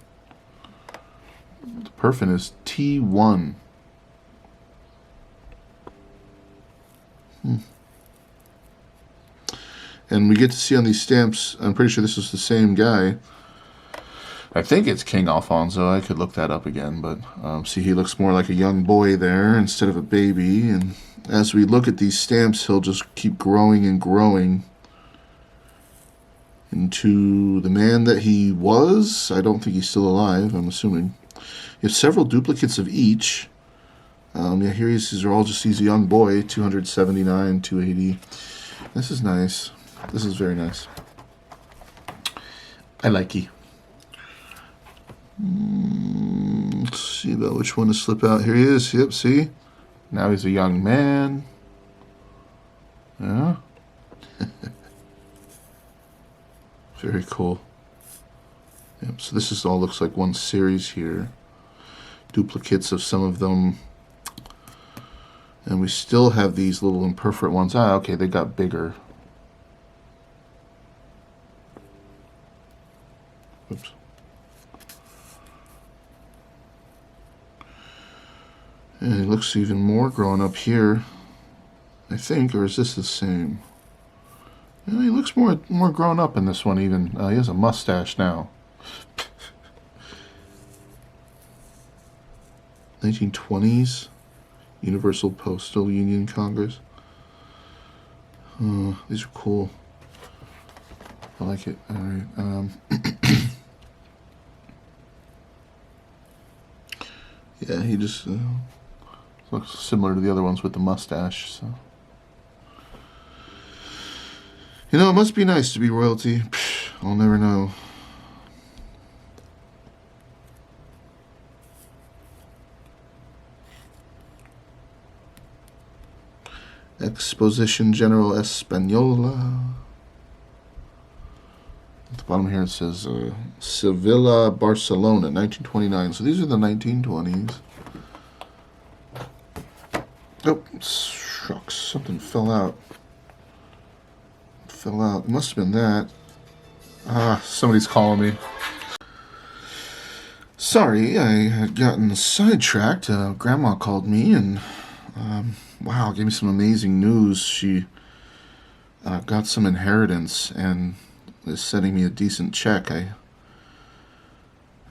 The Perfin is T1. And we get to see on these stamps, I'm pretty sure this is the same guy. I think it's King Alfonso. I could look that up again, but see, he looks more like a young boy there instead of a baby. And as we look at these stamps, he'll just keep growing and growing into the man that he was. I don't think he's still alive, I'm assuming. You have several duplicates of each. Yeah, here these are all just he's a young boy, 279, 280. This is nice. This is very nice. I like it. Let's see about which one to slip out. Here he is. Yep, see? Now he's a young man. Yeah. Very cool. Yep, so this is all looks like one series here. Duplicates of some of them. And we still have these little imperforate ones. Ah, okay, they got bigger. Oops. And it looks even more grown up here, I think, or is this the same? Yeah, he looks more grown up in this one even. He has a mustache now. 1920s. Universal Postal Union Congress. These are cool. I like it. All right. Yeah, he just looks similar to the other ones with the mustache. So, you know, it must be nice to be royalty. I'll never know. Exposition General Española. At the bottom here it says Sevilla, Barcelona, 1929. So these are the 1920s. Oh, shucks. Something fell out. Fell out. It must have been that. Ah, somebody's calling me. Sorry, I had gotten sidetracked. Grandma called me and... wow, gave me some amazing news. She got some inheritance and is sending me a decent check.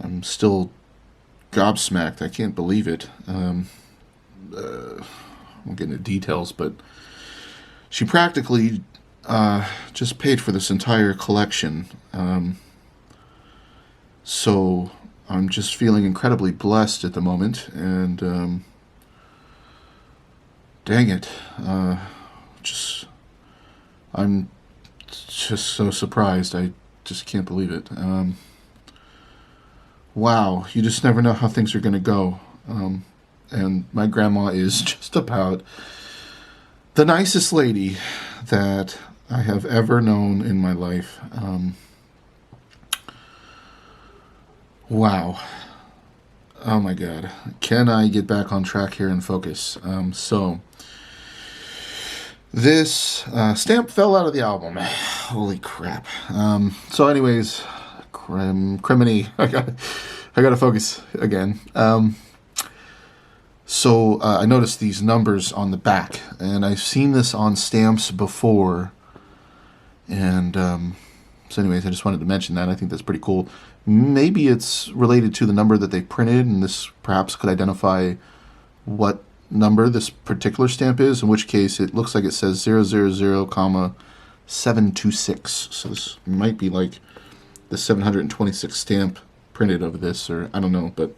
I'm still gobsmacked. I can't believe it. I won't get into details, but she practically just paid for this entire collection. So I'm just feeling incredibly blessed at the moment, and dang it, I'm just so surprised. I just can't believe it. Wow, you just never know how things are going to go. And my grandma is just about the nicest lady that I have ever known in my life. Wow. Oh my God. Can I get back on track here and focus? So, this stamp fell out of the album. Holy crap. So anyways, criminy. I gotta focus again. So I noticed these numbers on the back, and I've seen this on stamps before. And so anyways, I just wanted to mention that. I think that's pretty cool. Maybe it's related to the number that they printed, and this perhaps could identify what number this particular stamp is, in which case it looks like it says 000, comma 726. So this might be like the 726 stamp printed of this, or I don't know, but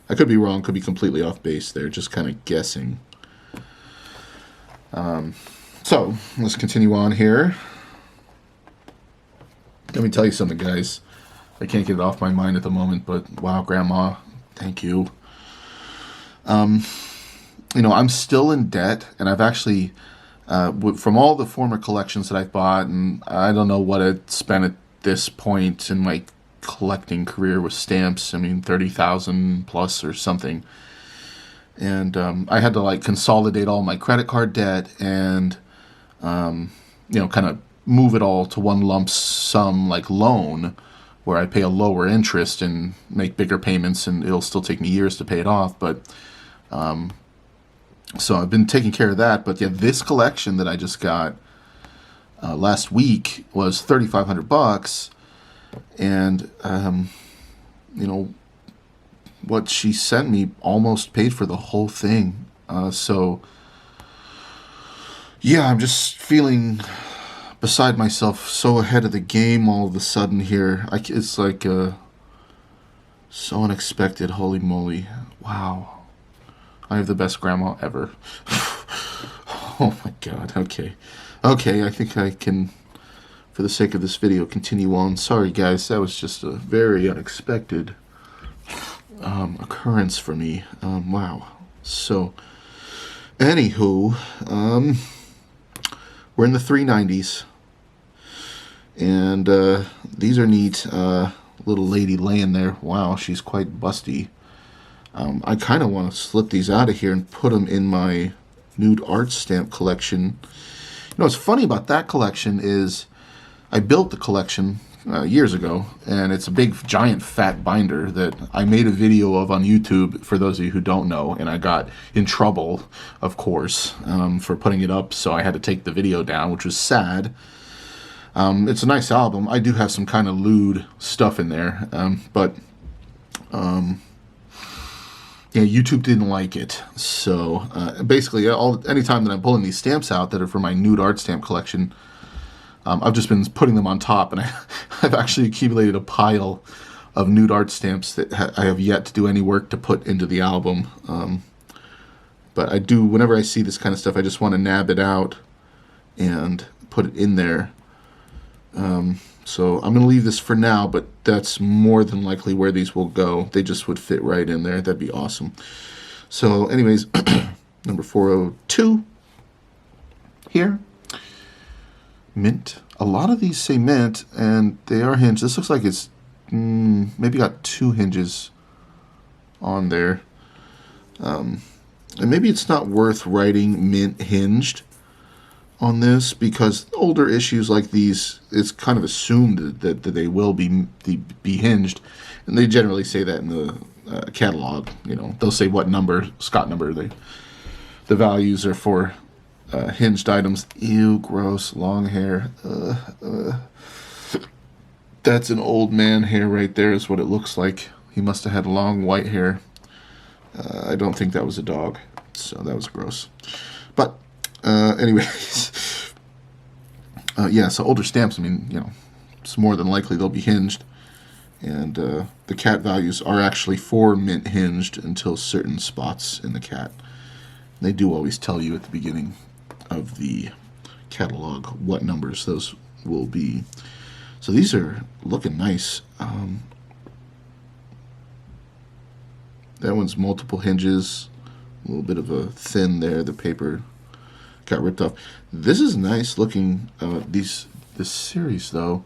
I could be wrong, could be completely off base there, just kind of guessing. So let's continue on here. Let me tell you something, guys. I can't get it off my mind at the moment, but wow, Grandma, thank you. You know, I'm still in debt, and I've actually, from all the former collections that I've bought, and I don't know what I'd spent at this point in my collecting career with stamps. I mean, 30,000 plus or something. And I had to like consolidate all my credit card debt and kind of move it all to one lump sum like loan where I pay a lower interest and make bigger payments, and it'll still take me years to pay it off. But so I've been taking care of that. But yeah, this collection that I just got last week was $3,500, and what she sent me almost paid for the whole thing. So yeah, I'm just feeling beside myself, so ahead of the game all of a sudden here. It's like so unexpected. Holy moly! Wow, I have the best grandma ever. Oh my god. Okay, I think I can, for the sake of this video, continue on. Sorry guys, that was just a very unexpected occurrence for me. Wow. So, anywho, we're in the 390s, and these are neat. Little lady laying there. Wow, she's quite busty. I kind of want to slip these out of here and put them in my nude art stamp collection. What's funny about that collection is I built the collection years ago, and it's a big, giant, fat binder that I made a video of on YouTube, for those of you who don't know, and I got in trouble, of course, for putting it up, so I had to take the video down, which was sad. It's a nice album. I do have some kind of lewd stuff in there, but yeah, YouTube didn't like it. So basically, anytime that I'm pulling these stamps out that are for my nude art stamp collection, I've just been putting them on top, and I've actually accumulated a pile of nude art stamps that I have yet to do any work to put into the album. But I do, whenever I see this kind of stuff, I just want to nab it out and put it in there. So I'm going to leave this for now, but that's more than likely where these will go. They just would fit right in there. That'd be awesome. So anyways, number 402 here. Mint. A lot of these say mint, and they are hinged. This looks like it's maybe got 2 hinges on there. And maybe it's not worth writing mint hinged on this, because older issues like these, it's kind of assumed that they will be hinged, and they generally say that in the catalog. They'll say what number, Scott number, the values are for hinged items. Ew, gross, long hair. That's an old man hair right there, is what it looks like. He must have had long white hair. I don't think that was a dog, so that was gross. But anyways, yeah, so older stamps, I mean, it's more than likely they'll be hinged. And the cat values are actually for mint hinged until certain spots in the cat. They do always tell you at the beginning of the catalog what numbers those will be. So these are looking nice. That one's multiple hinges, a little bit of a thin there. The paper got ripped off. This is nice looking. This series though,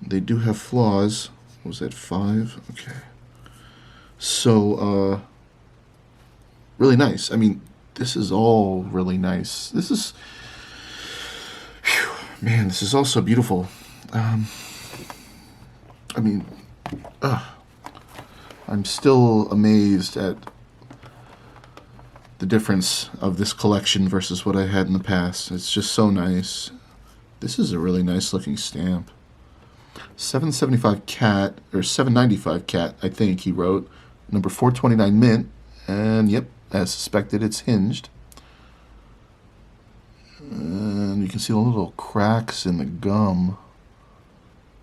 they do have flaws. What was that, 5? Okay. So really nice. I mean, this is all really nice. This is, man, this is all so beautiful. I mean, I'm still amazed at the difference of this collection versus what I had in the past. It's just so nice. This is a really nice looking stamp. 775 cat, or 795 cat, I think he wrote. Number 429 mint. And yep, as suspected, it's hinged. And you can see the little cracks in the gum.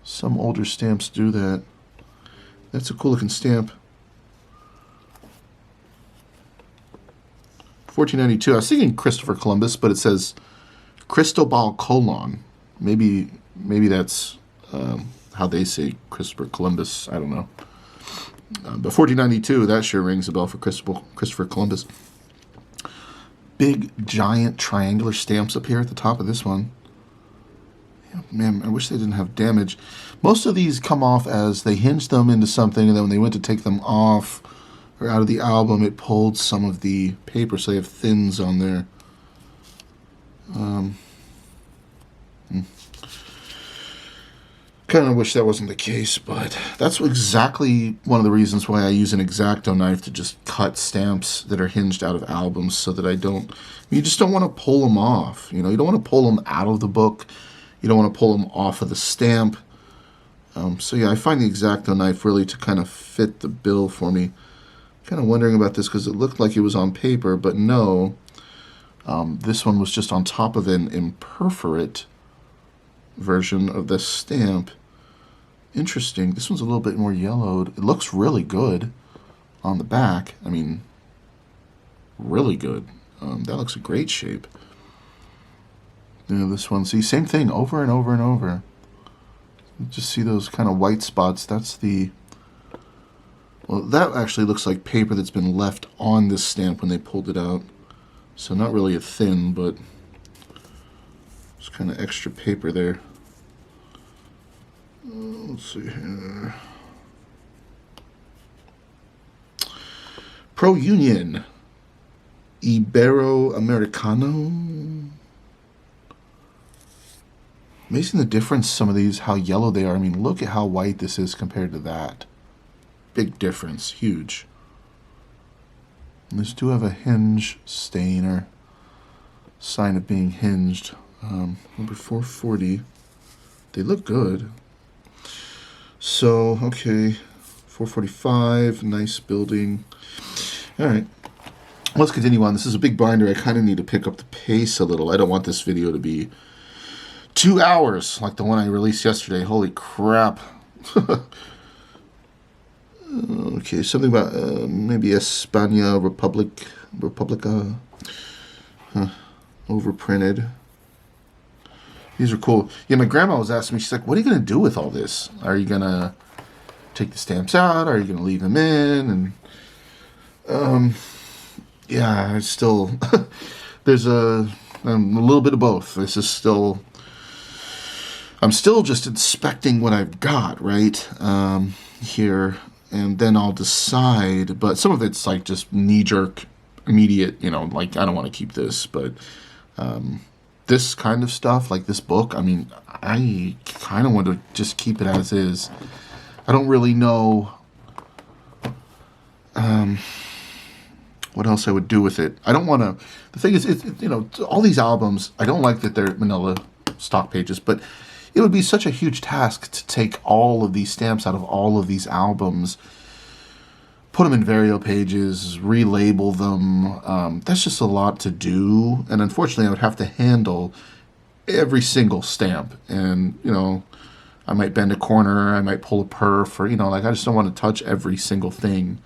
Some older stamps do that. That's a cool looking stamp. 1492. I was thinking Christopher Columbus, but it says Cristobal Colon. Maybe that's how they say Christopher Columbus. I don't know. But 1492, that sure rings a bell for Christopher Columbus. Big, giant, triangular stamps up here at the top of this one. Yeah, man, I wish they didn't have damage. Most of these come off as they hinged them into something, and then when they went to take them off, or out of the album, it pulled some of the paper, so they have thins on there. Kind of wish that wasn't the case, but that's exactly one of the reasons why I use an X-Acto knife to just cut stamps that are hinged out of albums, so that I don't. You just don't want to pull them off. You know, you don't want to pull them out of the book. You don't want to pull them off of the stamp. So yeah, I find the X-Acto knife really to kind of fit the bill for me. Kind of wondering about this because it looked like it was on paper, but no. This one was just on top of an imperforate version of the stamp. Interesting. This one's a little bit more yellowed. It looks really good on the back. I mean, really good. That looks a great shape. You know, this one, see, same thing over and over and over. You just see those kind of white spots. That's the... Well, that actually looks like paper that's been left on this stamp when they pulled it out. So not really a thin, but it's kind of extra paper there. Let's see here. Pro Union Ibero-Americano. Amazing the difference, some of these, how yellow they are. I mean, look at how white this is compared to that. Big difference, huge. And these do have a hinge stain or sign of being hinged. Number 440. They look good. So, okay, 445, nice building. All right, let's continue on. This is a big binder. I kind of need to pick up the pace a little. I don't want this video to be 2 hours like the one I released yesterday. Holy crap. Okay, something about maybe España, Republica, overprinted. These are cool. Yeah, my grandma was asking me, she's like, what are you going to do with all this? Are you going to take the stamps out? Are you going to leave them in? And, yeah, I still, there's a little bit of both. This is still, I'm still just inspecting what I've got, right, here, and then I'll decide, but some of it's like just knee-jerk, immediate, you know, like, I don't want to keep this, but, this kind of stuff, like this book, I mean, I kind of want to just keep it as is. I don't really know what else I would do with it. I don't want to... The thing is, you know, all these albums, I don't like that they're manila stock pages, but it would be such a huge task to take all of these stamps out of all of these albums, put them in Vario pages, relabel them. That's just a lot to do. And unfortunately, I would have to handle every single stamp. And, you know, I might bend a corner, I might pull a perf, or, you know, like I just don't want to touch every single thing.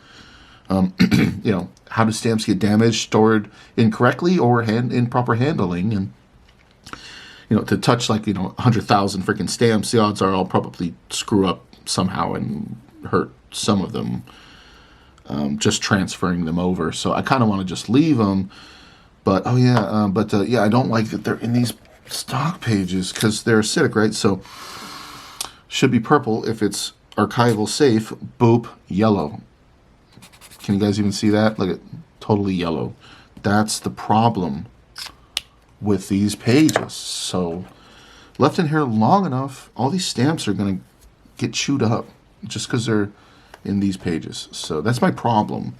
You know, how do stamps get damaged, stored incorrectly, or improper handling? And, you know, to touch like, you know, 100,000 freaking stamps, the odds are I'll probably screw up somehow and hurt some of them. Just transferring them over. So I kind of want to just leave them. But, oh yeah, yeah, I don't like that they're in these stock pages because they're acidic, right? So should be purple if it's archival safe. Boop, yellow. Can you guys even see that? Look at totally yellow. That's the problem with these pages. So left in here long enough, all these stamps are going to get chewed up just because they're in these pages. So that's my problem.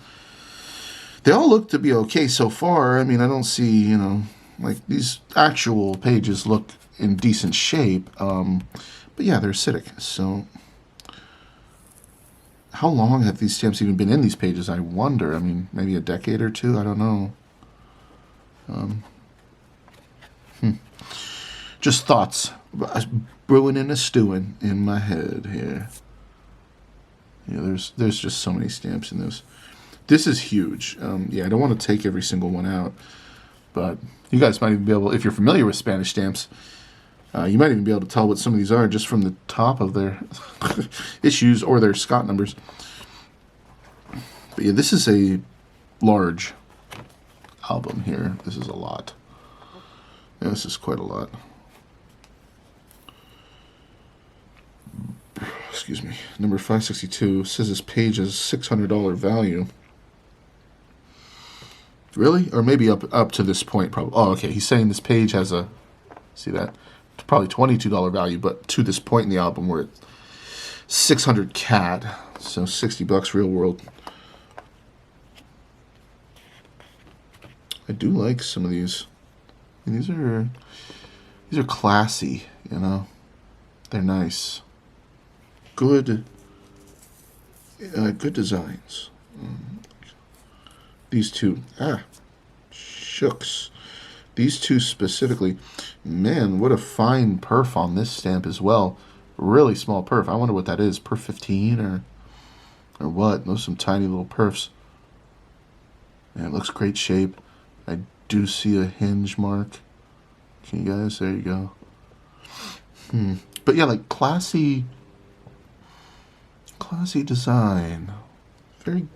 They all look to be okay so far. I mean, I don't see, you know, like these actual pages look in decent shape. But yeah, they're acidic. So how long have these stamps even been in these pages? I wonder. I mean, maybe a decade or two. I don't know. Just thoughts brewing and a stewing in my head here. You know, there's just so many stamps in this. This is huge. Yeah, I don't want to take every single one out, but you guys might even be able, if you're familiar with Spanish stamps, you might even be able to tell what some of these are just from the top of their issues or their Scott numbers. But yeah, this is a large album here. This is a lot. Yeah, this is quite a lot. Excuse me. Number 562 says this page has $600 value. Really? Or maybe up to this point, probably. Oh, okay. He's saying this page has a, see that? Probably $22 value, but to this point in the album we're at 600 CAD, so $60 real world. I do like some of these. And these are classy, you know. They're nice. Good designs. These two, shucks. These two specifically, man, what a fine perf on this stamp as well. Really small perf. I wonder what that is, perf 15 or what? Those are some tiny little perfs. Man, it looks great shape. I do see a hinge mark. Can you guys? There you go. But yeah, like classy design. Very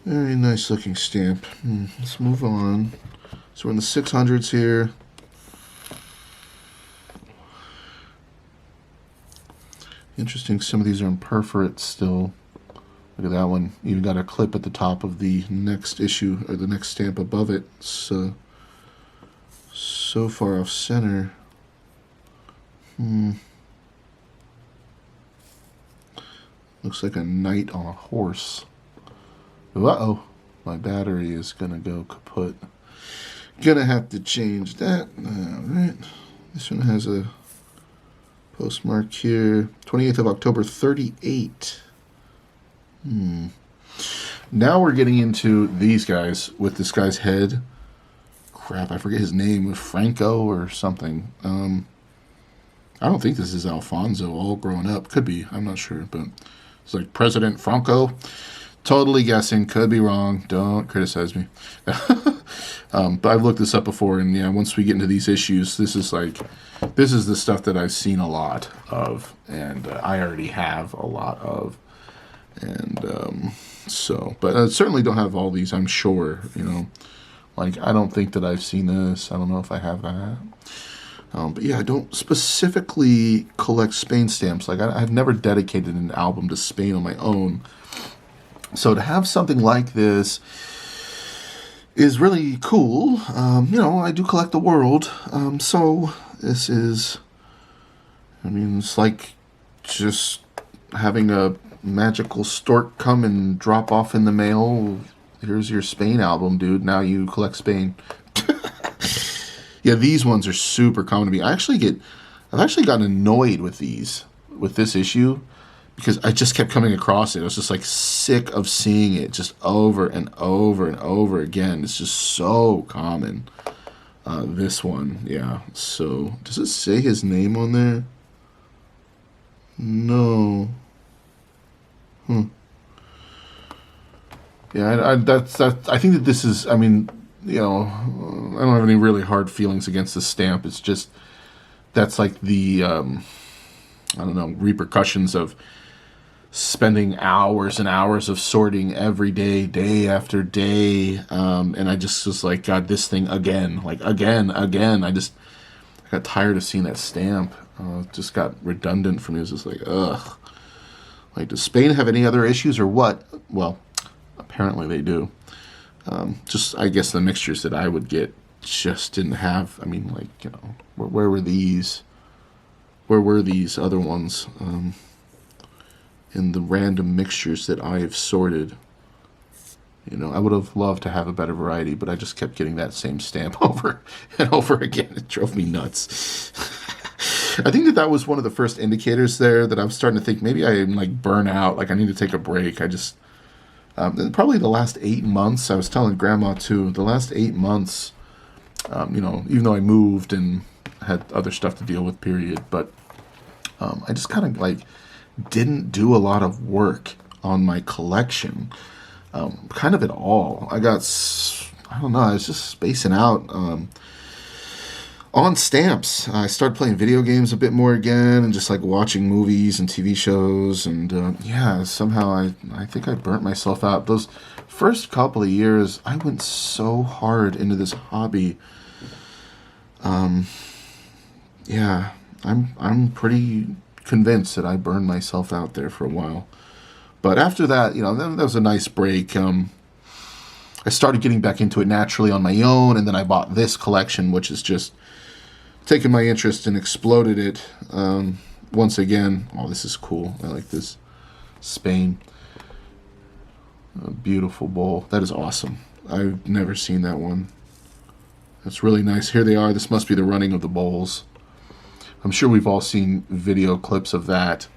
nice looking stamp. Let's move on. So we're in the 600s here. Interesting, some of these are in perforate still. Look at that one. Even got a clip at the top of the next issue, or the next stamp above it. So far off center. Looks like a knight on a horse. Uh-oh. My battery is gonna go kaput. Gonna have to change that. Alright. This one has a postmark here. 28th of October, 38. Now we're getting into these guys with this guy's head. Crap, I forget his name. Franco or something. I don't think this is Alfonso all grown up. Could be. I'm not sure. But it's like President Franco. Totally guessing. Could be wrong. Don't criticize me. But I've looked this up before, and yeah, once we get into these issues, this is the stuff that I've seen a lot of, and I already have a lot of, and but I certainly don't have all these. I'm sure, like I don't think that I've seen this. I don't know if I have that. But yeah, I don't specifically collect Spain stamps. Like I've never dedicated an album to Spain on my own. So to have something like this is really cool. I do collect the world. So this is, it's like just having a magical stork come and drop off in the mail. Here's your Spain album, dude. Now you collect Spain. Yeah, these ones are super common to me. I've actually gotten annoyed with this issue, because I just kept coming across it. I was just like sick of seeing it just over and over and over again. It's just so common. This one, yeah. So does it say his name on there? No. Yeah, that's. I think that this is. I don't have any really hard feelings against this stamp. It's just that's like the repercussions of spending hours and hours of sorting every day after day, and I just was like, God, this thing again. I got tired of seeing that stamp. It just got redundant for me. It was just like, ugh. Like, does Spain have any other issues or what? Well, apparently they do. Just, I guess the mixtures that I would get just didn't have. Where were these? Where were these other ones? In the random mixtures that I have sorted. I would have loved to have a better variety, but I just kept getting that same stamp over and over again. It drove me nuts. I think that was one of the first indicators there that I was starting to think maybe I am like burnt out, like I need to take a break. I just, probably the last 8 months, I was telling Grandma too, the last 8 months, even though I moved and had other stuff to deal with, period, but I just kind of like didn't do a lot of work on my collection, kind of at all. I was just spacing out on stamps. I started playing video games a bit more again, and just like watching movies and TV shows, and somehow I think I burnt myself out. Those first couple of years, I went so hard into this hobby. I'm pretty convinced that I burned myself out there for a while. But after that, that was a nice break. I I started getting back into it naturally on my own, and then I bought this collection, which is just taken my interest and exploded it. Once again, oh, this is cool. I like this. Spain. A beautiful bowl. That is awesome. I've never seen that one. That's really nice. Here they are. This must be the running of the bowls. I'm sure we've all seen video clips of that.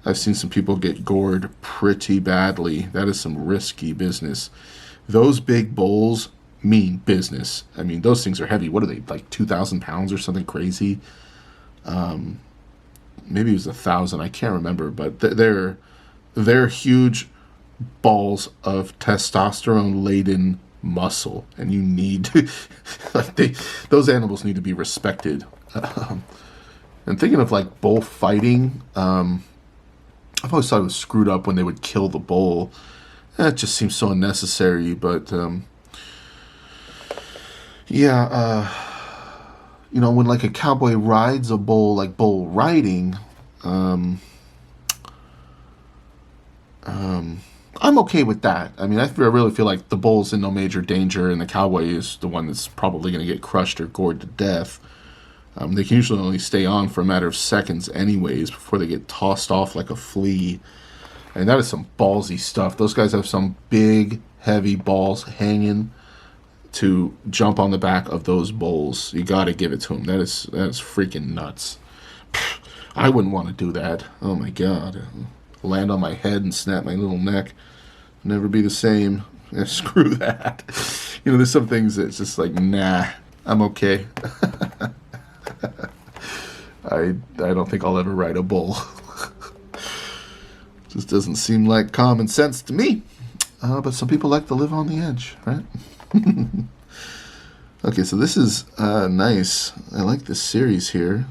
I've seen some people get gored pretty badly. That is some risky business. Those big bowls mean business. I mean, those things are heavy. What are they, like 2,000 pounds or something crazy? Maybe it was 1,000. I can't remember, but they're huge balls of testosterone-laden muscle, and you need those animals need to be respected. And thinking of like bull fighting, I've always thought it was screwed up when they would kill the bull. It just seems so unnecessary. But when like a cowboy rides a bull, like bull riding, I'm okay with that. I mean, I really feel like the bull's in no major danger, and the cowboy is the one that's probably going to get crushed or gored to death. They can usually only stay on for a matter of seconds anyways before they get tossed off like a flea. And that is some ballsy stuff. Those guys have some big, heavy balls hanging to jump on the back of those bulls. You got to give it to them. That is freaking nuts. I wouldn't want to do that. Oh my God. Land on my head and snap my little neck. Never be the same. Yeah, screw that. There's some things that's just like, nah, I'm okay. I don't think I'll ever ride a bull. Just doesn't seem like common sense to me. But some people like to live on the edge, right? Okay, so this is nice. I like this series here.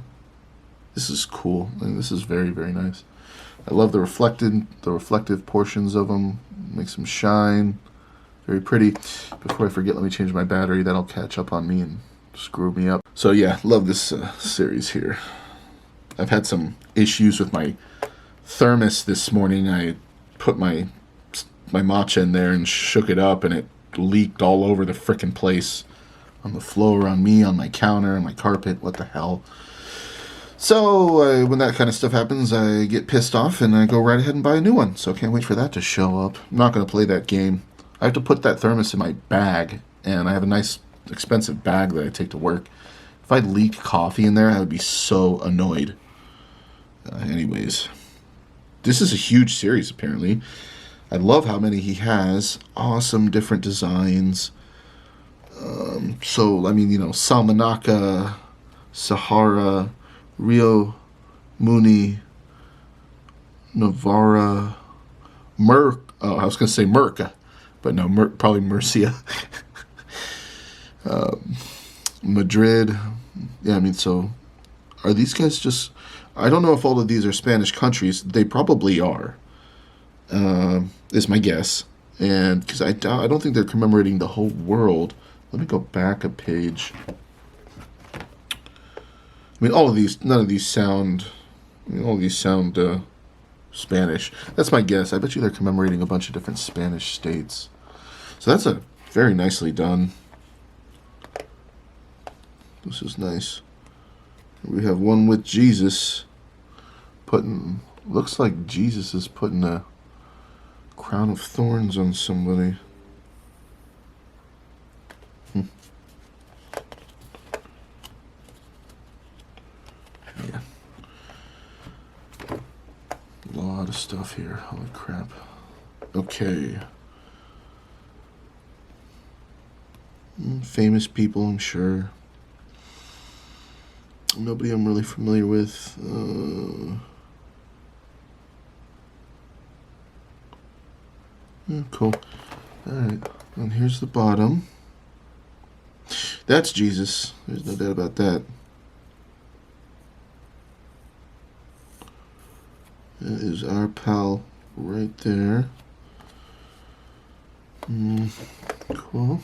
This is cool. And this is very, very nice. I love the reflective portions of them. Makes them shine. Very pretty. Before I forget, let me change my battery. That'll catch up on me and screw me up. So yeah, love this series here. I've had some issues with my thermos this morning. I put my matcha in there and shook it up, and it leaked all over the frickin' place. On the floor, on me, on my counter, on my carpet. What the hell? So when that kind of stuff happens, I get pissed off and I go right ahead and buy a new one. So I can't wait for that to show up. I'm not going to play that game. I have to put that thermos in my bag, and I have a nice expensive bag that I take to work. If I leak coffee in there, I would be so annoyed. Anyways, this is a huge series apparently. I love how many he has. Awesome different designs. Salmanaka, Sahara, Rio Muni, Navarra, I was going to say Merca, but no, probably Murcia. Madrid. Yeah, so are these guys just... I don't know if all of these are Spanish countries. They probably are, is my guess. And because I don't think they're commemorating the whole world. Let me go back a page. All of these, none of these sound, Spanish. That's my guess. I bet you they're commemorating a bunch of different Spanish states. So that's a very nicely done. This is nice. We have one with Jesus looks like Jesus is putting a crown of thorns on somebody. Yeah. A lot of stuff here. Holy crap. Okay. Famous people, I'm sure. Nobody I'm really familiar with. Cool. Alright. And here's the bottom. That's Jesus. There's no doubt about that. That is our pal right there. Cool.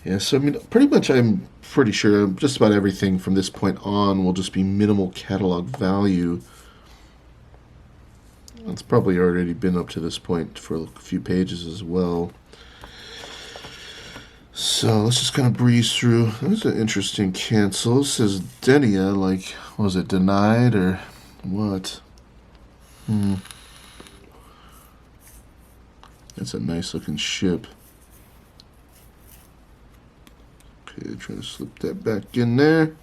Yeah, so pretty much I'm pretty sure just about everything from this point on will just be minimal catalog value. It's probably already been up to this point for a few pages as well. So let's just kind of breeze through. There's an interesting cancel. It says Denia, like, was it denied or what? That's a nice looking ship. Okay, trying to slip that back in there.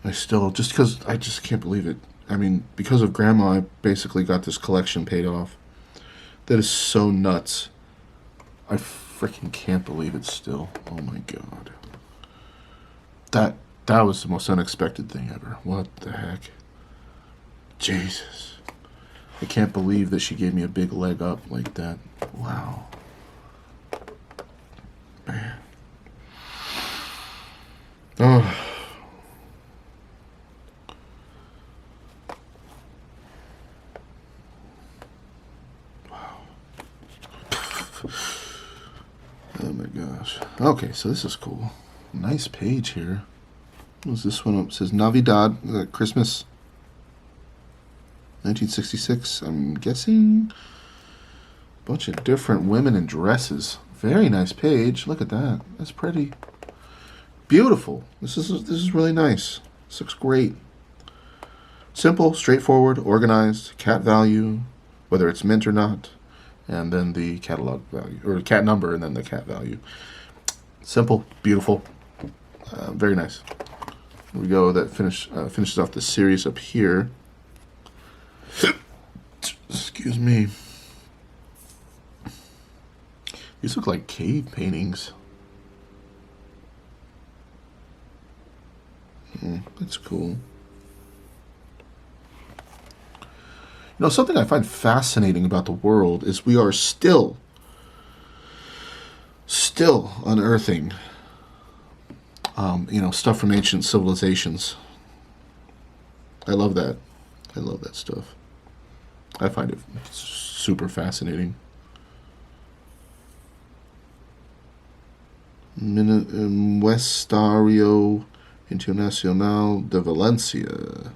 I still, just because, I just can't believe it. I mean, because of Grandma, I basically got this collection paid off. That is so nuts. I freaking can't believe it still. Oh my god. That was the most unexpected thing ever. What the heck? Jesus. I can't believe that she gave me a big leg up like that. Wow. Man. Oh. Oh my gosh. Okay, so this is cool. Nice page here. What's this one? It says Navidad, Christmas, 1966. I'm guessing. Bunch of different women in dresses. Very nice page. Look at that. That's pretty. Beautiful. This is really nice. This looks great. Simple, straightforward, organized, cat value, whether it's mint or not, and then the catalog value, or the cat number, and then the cat value. Simple, beautiful, very nice. Here we go. That finishes off the series up here. Excuse me. These look like cave paintings. That's cool. You know, something I find fascinating about the world is we are still unearthing, stuff from ancient civilizations. I love that. I love that stuff. I find it super fascinating. Muestario Internacional de Valencia.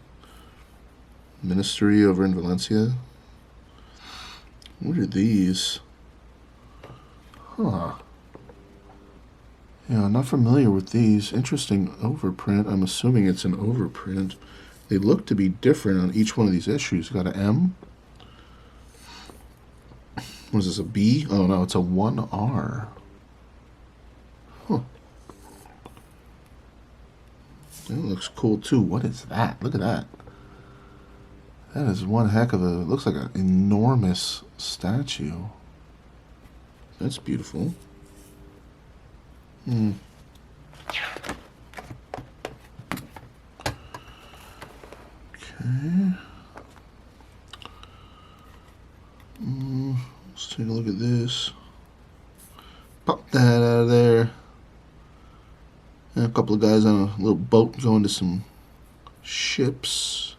Ministry over in Valencia. What are these? Huh. Yeah, I'm not familiar with these. Interesting overprint. I'm assuming it's an overprint. They look to be different on each one of these issues. Got an M. What is this, a B? Oh no, it's a 1R. Huh. That looks cool too. What is that? Look at that. That is one heck of a... looks like an enormous statue. That's beautiful. Okay. Let's take a look at this. Pop that out of there. And a couple of guys on a little boat going to some ships.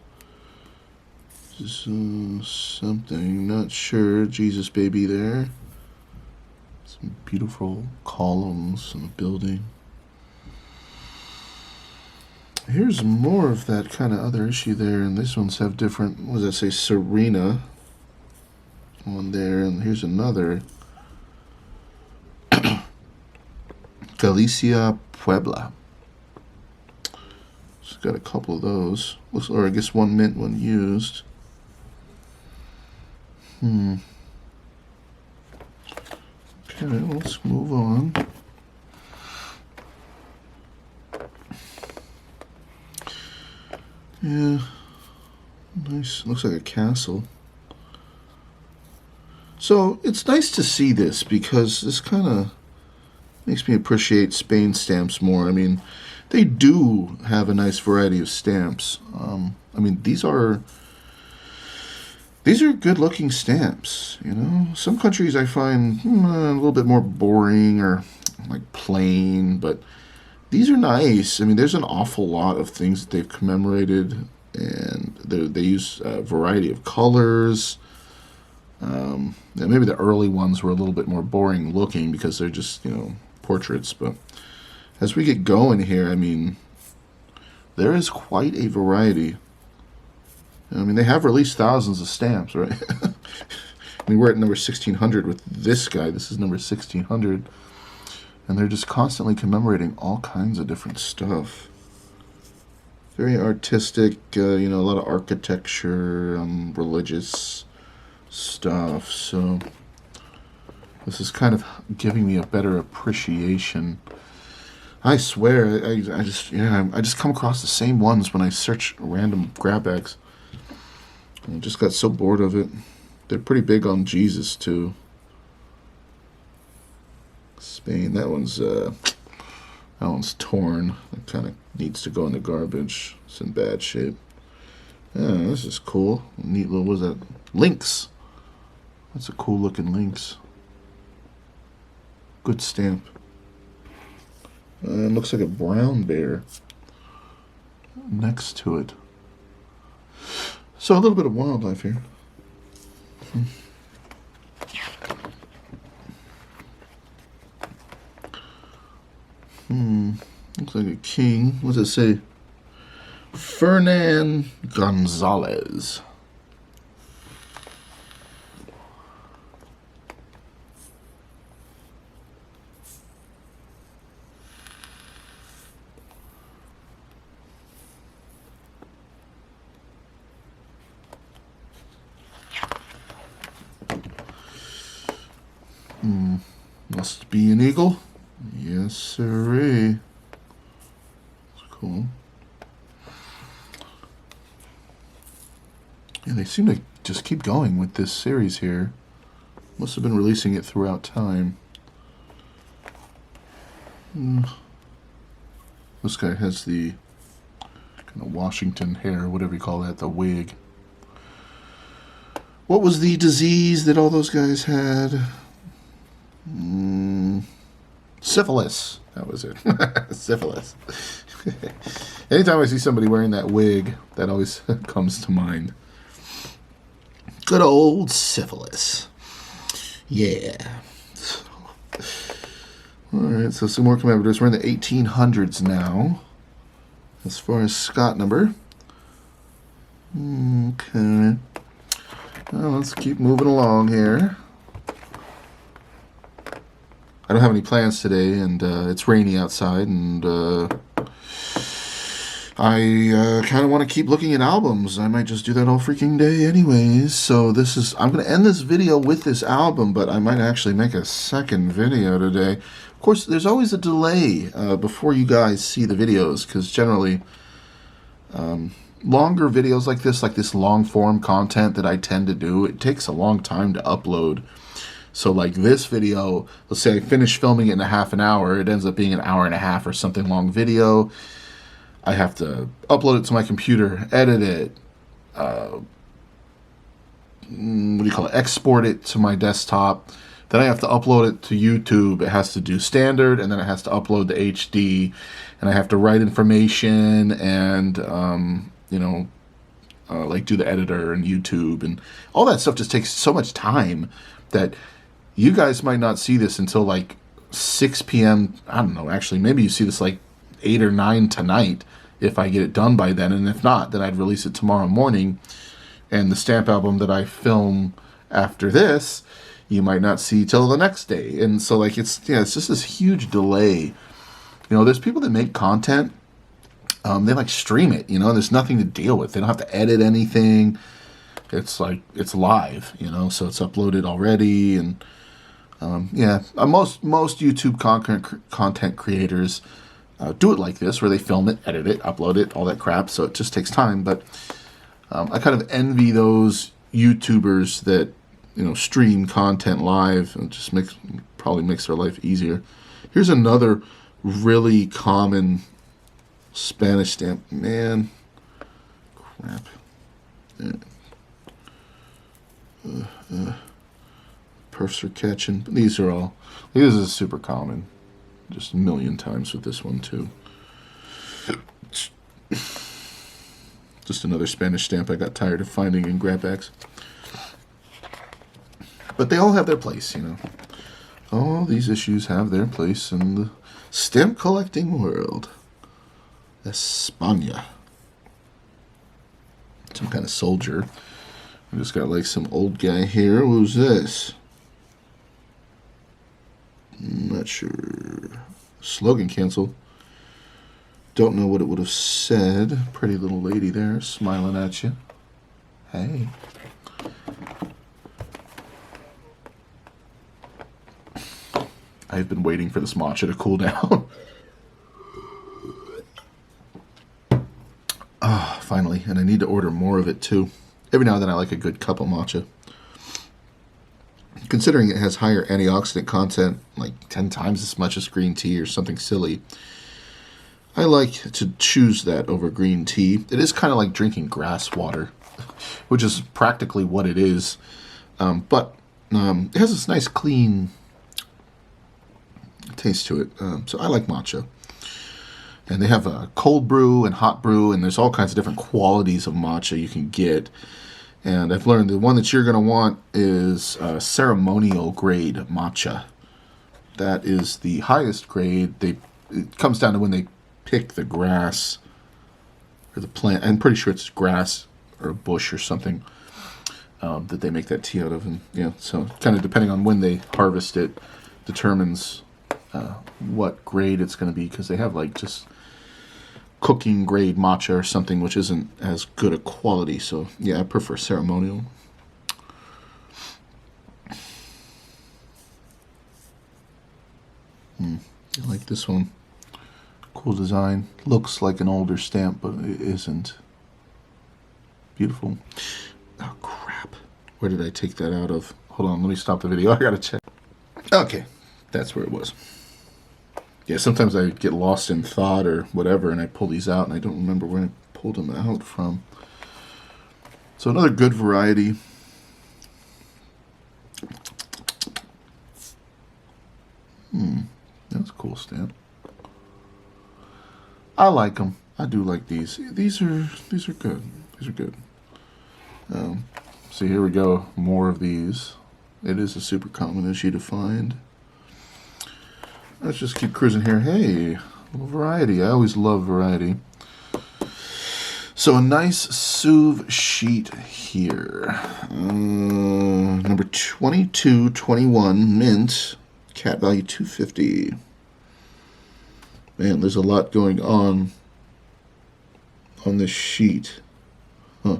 This is something, not sure. Jesus baby there. Some beautiful columns in a building. Here's more of that kind of other issue there, and these ones have different, what does that say, Serena on there, and here's another. Galicia Puebla. It's got a couple of those. Or I guess one mint, one used. Okay, let's move on. Yeah, nice. Looks like a castle. So it's nice to see this because this kind of makes me appreciate Spain stamps more. I mean, they do have a nice variety of stamps. I mean, these are good-looking stamps, you know. Some countries I find a little bit more boring or like plain, but these are nice. I mean, there's an awful lot of things that they've commemorated, and they use a variety of colors. Maybe the early ones were a little bit more boring looking because they're just, portraits. But as we get going here, I mean, there is quite a variety. I mean, they have released thousands of stamps, right? I mean, we're at number 1600 with this guy. This is number 1600. And they're just constantly commemorating all kinds of different stuff. Very artistic, you know, a lot of architecture, religious stuff. So this is kind of giving me a better appreciation. I swear, I just come across the same ones when I search random grab bags. I just got so bored of it. They're pretty big on Jesus too. Spain, that one's torn. That kind of needs to go in the garbage. It's in bad shape. Yeah, this is cool. Neat little, what is that? Lynx. That's a cool looking lynx. Good stamp. Looks like a brown bear next to it. So a little bit of wildlife here. Looks like a king. What does it say? Fernan Gonzalez. Must be an eagle. Yes, sirree. That's cool. Yeah, they seem to just keep going with this series here. Must have been releasing it throughout time. This guy has the kind of Washington hair, whatever you call that, the wig. What was the disease that all those guys had? Syphilis. That was it. Syphilis. Anytime I see somebody wearing that wig, that always comes to mind. Good old syphilis. Yeah. Alright, so some more commemoratives. We're in the 1800s now. As far as Scott number. Okay. Well, let's keep moving along here. I don't have any plans today, and it's rainy outside, and I kind of want to keep looking at albums. I might just do that all freaking day anyways. So I'm going to end this video with this album, but I might actually make a second video today. Of course, there's always a delay before you guys see the videos, because generally longer videos like this long form content that I tend to do, it takes a long time to upload. So like this video, let's say I finish filming it in a half an hour, it ends up being an hour and a half or something long video. I have to upload it to my computer, edit it, export it to my desktop. Then I have to upload it to YouTube. It has to do standard, and then it has to upload to HD, and I have to write information and, like do the editor and YouTube, and all that stuff just takes so much time that you guys might not see this until like 6 p.m. I don't know, actually, maybe you see this like 8 or 9 tonight if I get it done by then. And if not, then I'd release it tomorrow morning. And the stamp album that I film after this, you might not see till the next day. And so like, it's just this huge delay. You know, there's people that make content, they like stream it, there's nothing to deal with. They don't have to edit anything. It's like, it's live, so it's uploaded already. And most YouTube content creators do it like this, where they film it, edit it, upload it, all that crap. So it just takes time. But I kind of envy those YouTubers that stream content live. It just probably makes their life easier. Here's another really common Spanish stamp. Man, crap. Perfs are catching. These are all. This is super common. Just a million times with this one too. Just another Spanish stamp I got tired of finding in grab bags. But they all have their place, All these issues have their place in the stamp collecting world. España. Some kind of soldier. I just got like some old guy here. Who's this? Not sure. Slogan cancel. Don't know what it would have said. Pretty little lady there smiling at you. Hey. I've been waiting for this matcha to cool down. Finally. And I need to order more of it too. Every now and then I like a good cup of matcha. Considering it has higher antioxidant content, like 10 times as much as green tea or something silly, I like to choose that over green tea. It is kind of like drinking grass water, which is practically what it is. But it has this nice, clean taste to it. So I like matcha. And they have a cold brew and hot brew, and there's all kinds of different qualities of matcha you can get. And I've learned the one that you're going to want is ceremonial grade matcha. That is the highest grade. It comes down to when they pick the grass or the plant. I'm pretty sure it's grass or a bush or something that they make that tea out of. And yeah, so kind of depending on when they harvest it determines what grade it's going to be, because they have like just cooking grade matcha or something which isn't as good a quality. So yeah, I prefer ceremonial. I like this one. Cool design. Looks like an older stamp, but it isn't. Beautiful. Oh crap. Where did I take that out of? Hold on, let me stop the video. I gotta check. Okay, that's where it was. Yeah, sometimes I get lost in thought or whatever, and I pull these out, and I don't remember where I pulled them out from. So another good variety. That's a cool stamp. I like them. I do like these. These are good. These are good. See, here we go. More of these. It is a super common issue to find. Let's just keep cruising here. Hey, a little variety. I always love variety. So a nice Suv sheet here. Number 2221 mint. Cat value 250. Man, there's a lot going on this sheet. Huh.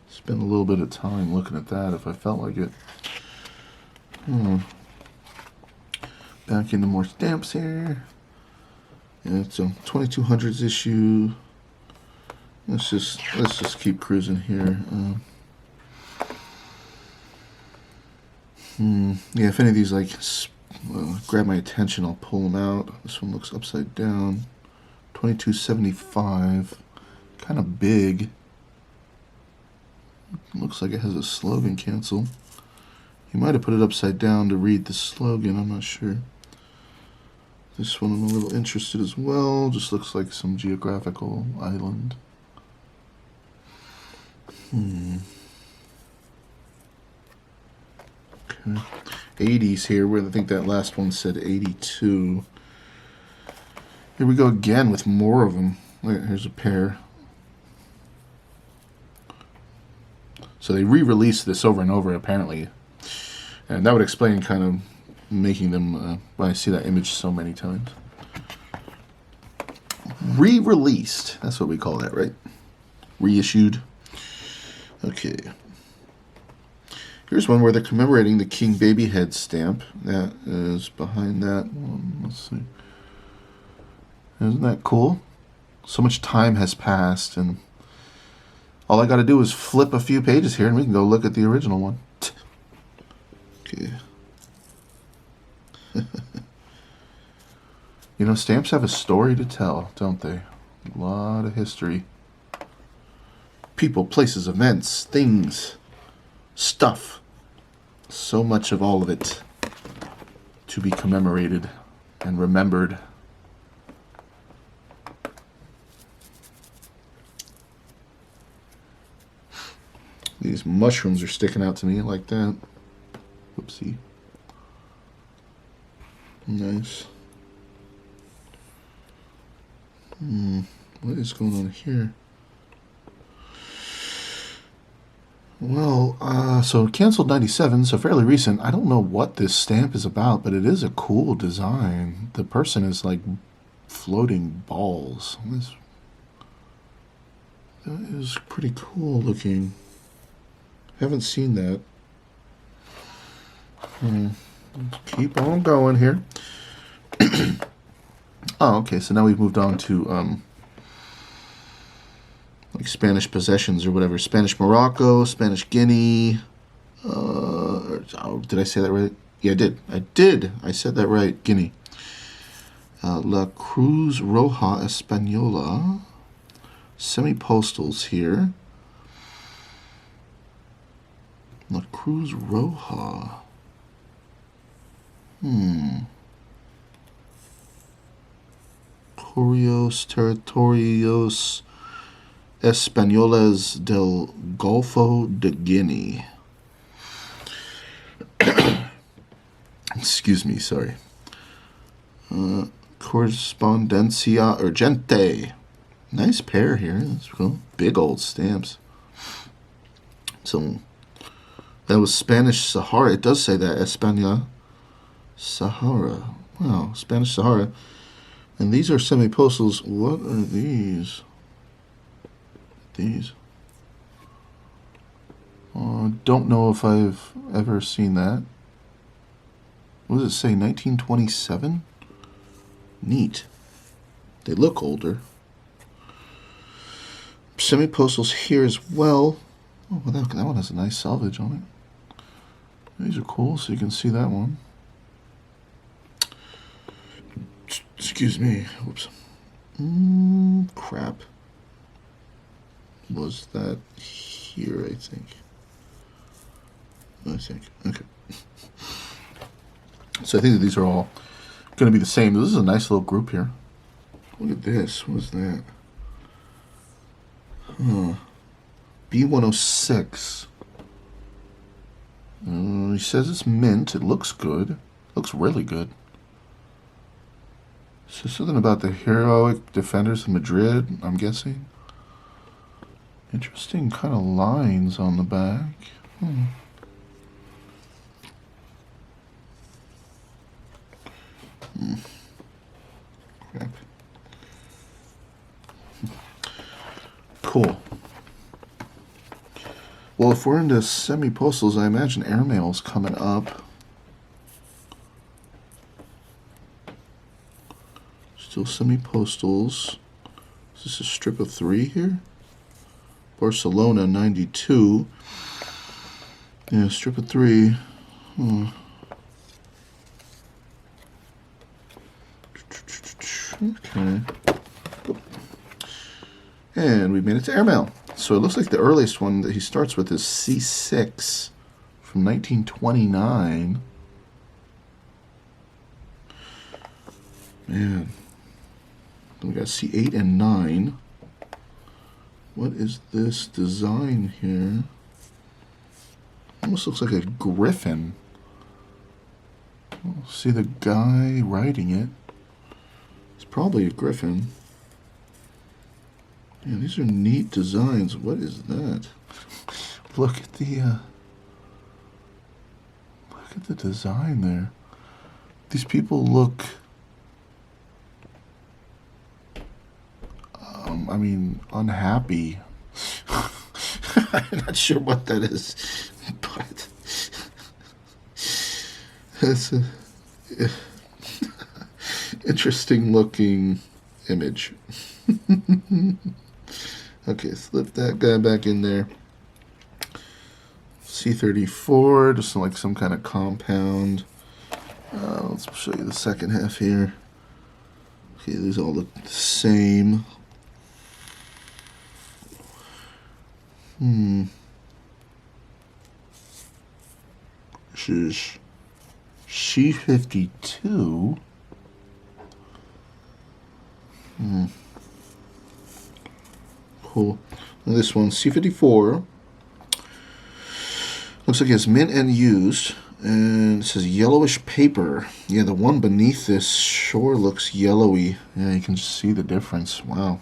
Spend a little bit of time looking at that if I felt like it. Back into more stamps here. Yeah, it's a 2200s issue. Let's just keep cruising here. Yeah, if any of these like grab my attention, I'll pull them out. This one looks upside down. 2275, kind of big. Looks like it has a slogan cancel. He might have put it upside down to read the slogan. I'm not sure. This one I'm a little interested as well. Just looks like some geographical island. Okay. 80s here, where I think that last one said 82. Here we go again with more of them. Here's a pair. So they re-released this over and over, apparently. And that would explain kind of making them, why I see that image so many times. Re-released. That's what we call that, right? Reissued. Okay. Here's one where they're commemorating the King Babyhead stamp. That is behind that one. Let's see. Isn't that cool? So much time has passed, and all I got to do is flip a few pages here, and we can go look at the original one. Okay. You know, stamps have a story to tell, don't they? A lot of history. People, places, events, things, stuff. So much of all of it to be commemorated and remembered. These mushrooms are sticking out to me like that. Whoopsie. Nice. What is going on here? Well, so canceled 97, so fairly recent. I don't know what this stamp is about, but it is a cool design. The person is like floating balls. That is pretty cool looking. Haven't seen that. Keep on going here. Oh, okay, so now we've moved on to like Spanish possessions or whatever. Spanish Morocco, Spanish Guinea. Did I say that right? Yeah, I did. I said that right. Guinea. La Cruz Roja Española. Semi-postals here. La Cruz Roja. Correos Territorios Españoles del Golfo de Guinea. Excuse me, sorry. Correspondencia Urgente. Nice pair here. That's cool. Big old stamps. So that was Spanish Sahara. It does say that. España Sahara. Wow, Spanish Sahara. And these are semi-postals. What are these? These. Don't know if I've ever seen that. What does it say? 1927? Neat. They look older. Semi-postals here as well. Oh, well, that one has a nice salvage on it. These are cool, so you can see that one. Excuse me. Whoops. Crap. Was that here, I think. Okay. So I think that these are all going to be the same. This is a nice little group here. Look at this. What is that? B106. He says it's mint. It looks good. Looks really good. So something about the heroic defenders of Madrid, I'm guessing. Interesting kind of lines on the back. Crap. Cool. Well, if we're into semi-postals, I imagine airmail's coming up. Still semi-postals. Is this a strip of 3 here? Barcelona, 92. Yeah, strip of 3. Okay. And we made it to airmail. So it looks like the earliest one that he starts with is C6 from 1929. Man. Then we got C8 and 9. What is this design here? Almost looks like a griffin. See the guy riding it. It's probably a griffin. Yeah, these are neat designs. What is that? Look at the design there. These people look unhappy. I'm not sure what that is, but it's a interesting looking image. Okay, slip that guy back in there. C34, just like some kind of compound. Let's show you the second half here. Okay, these all look the same. This is C52. Cool. And this one, C54. Looks like it's mint and used. And it says yellowish paper. Yeah, the one beneath this sure looks yellowy. Yeah, you can just see the difference. Wow.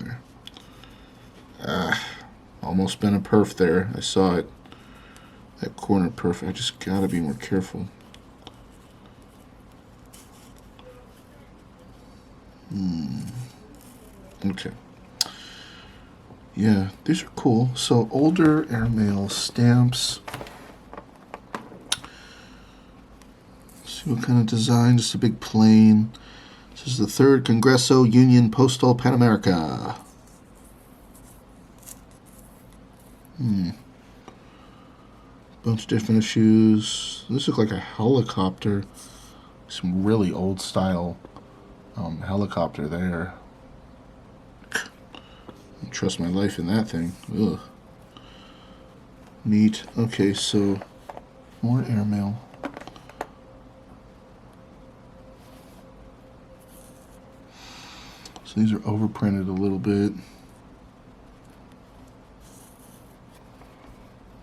there. Almost been a perf there. I saw it. That corner perf. I just gotta be more careful. Okay. Yeah, these are cool. So older airmail stamps. See what kind of design? Just a big plane. This is the 3rd Congreso Union Postal Pan America. Bunch of different issues. This looks like a helicopter. Some really old style helicopter there. Don't trust my life in that thing. Ugh. Neat. Okay, so more airmail. So these are overprinted a little bit.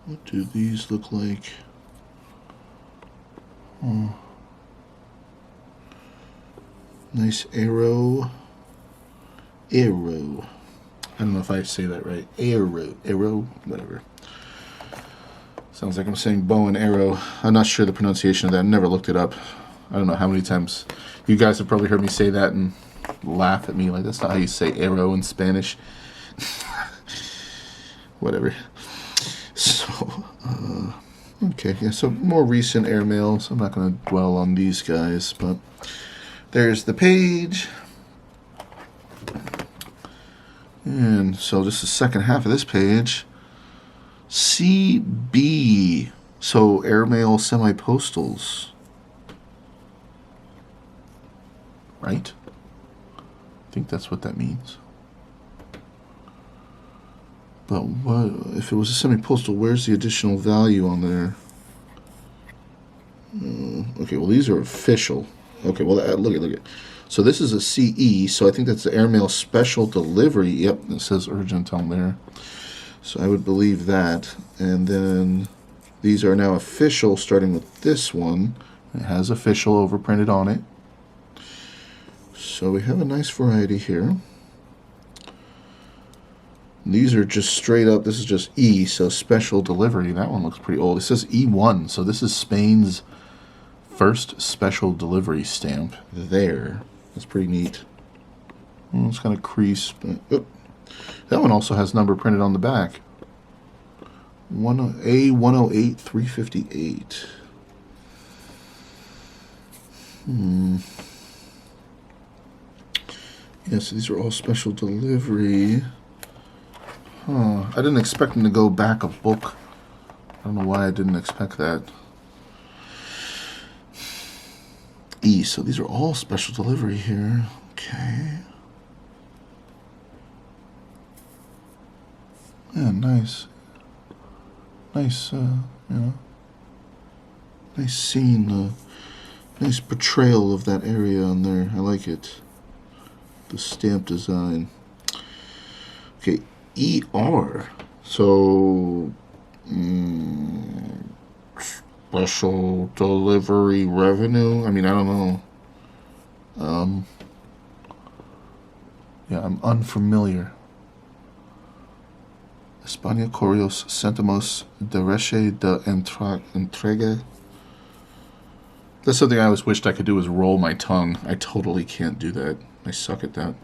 What do these look like? Oh. Nice arrow. Arrow. I don't know if I say that right. Arrow, whatever. Sounds like I'm saying bow and arrow. I'm not sure the pronunciation of that. I never looked it up. I don't know how many times you guys have probably heard me say that and laugh at me like that's not how you say arrow in Spanish. Whatever. So, okay, yeah, so more recent airmail, so I'm not going to dwell on these guys, but there's the page. And so just the second half of this page, CB, so airmail semi-postals, right? I think that's what that means. But what if it was a semi-postal? Where's the additional value on there? Okay, well these are official. Okay, well look at. So this is a CE. So I think that's the airmail special delivery. Yep, it says urgent on there. So I would believe that. And then these are now official, starting with this one. It has official overprinted on it. So we have a nice variety here. These are just straight up, this is just E, so special delivery. That one looks pretty old. It says E1, so this is Spain's first special delivery stamp there. That's pretty neat. Well, it's kind of creased, but that one also has number printed on the back. A108 358. Yeah, so these are all special delivery. Huh. I didn't expect them to go back a book. I don't know why I didn't expect that. E, so these are all special delivery here. Okay. Yeah, nice. Nice, nice scene, nice portrayal of that area on there. I like it. The stamp design. Okay, ER. So, special delivery revenue. I mean, I don't know. Yeah, I'm unfamiliar. España Correos Centamos de Reche de Entrega. That's something I always wished I could do, is roll my tongue. I totally can't do that. I suck at that.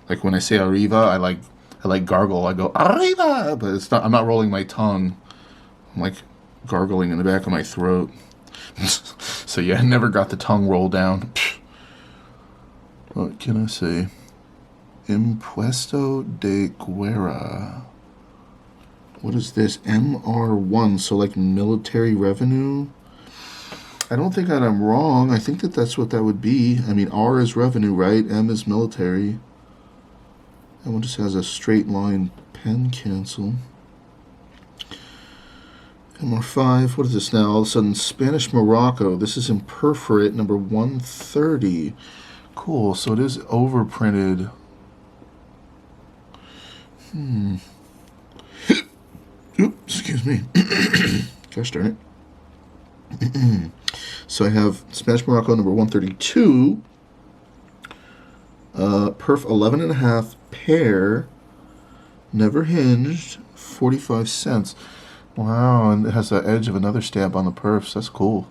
Like when I say arriba, I like gargle. I go arriba, but it's not. I'm not rolling my tongue. I'm like gargling in the back of my throat. So yeah, I never got the tongue roll down. What can I say? Impuesto de Guerra. What is this? MR1, so like military revenue? I don't think that I'm wrong. I think that that's what that would be. I mean, R is revenue, right? M is military. That one just has a straight line pen cancel. MR5, what is this now? All of a sudden, Spanish Morocco. This is in Perforate, number 130. Cool, so it is overprinted. Oops, excuse me. Gosh darn it. So I have Spanish Morocco number 132. Perf 11.5 pair, never hinged, 45 cents. Wow, and it has the edge of another stamp on the perfs. That's cool.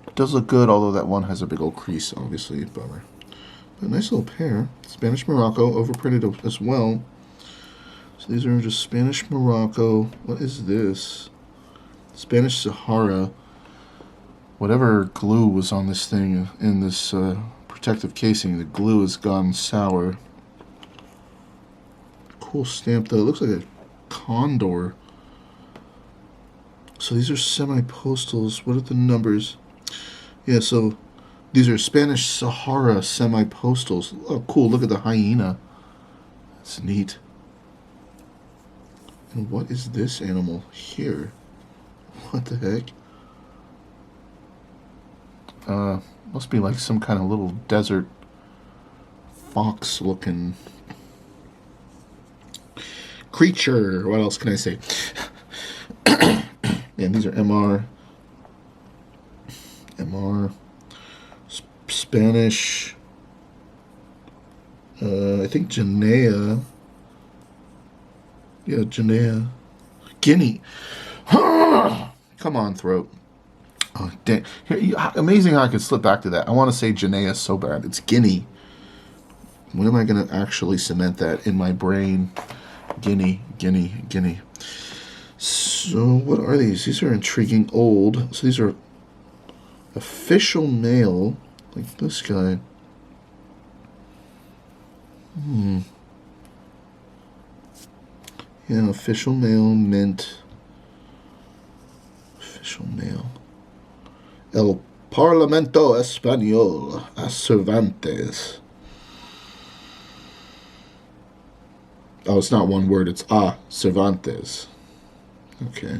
It does look good, although that one has a big old crease, obviously. Bummer. But nice little pair. Spanish Morocco, overprinted as well. So these are just Spanish Morocco. What is this? Spanish Sahara. Whatever glue was on this thing in this protective casing, the glue has gone sour. Cool stamp though. It looks like a condor. So these are semi-postals. What are the numbers? Yeah, so these are Spanish Sahara semi-postals. Oh, cool. Look at the hyena. That's neat. And what is this animal here? What the heck? Must be like some kind of little desert fox looking creature. What else can I say? And these are MR Spanish, I think Guinea. Yeah, Guinea. Guinea. Come on, throat. Oh, dang. Amazing how I could slip back to that. I want to say Guinea so bad. It's Guinea. When am I going to actually cement that in my brain? Guinea. So, what are these? These are intriguing old. So, these are official mail. Like this guy. Yeah, official mail, mint. Official mail. El Parlamento Español a Cervantes. Oh, it's not one word, it's a Cervantes. Okay.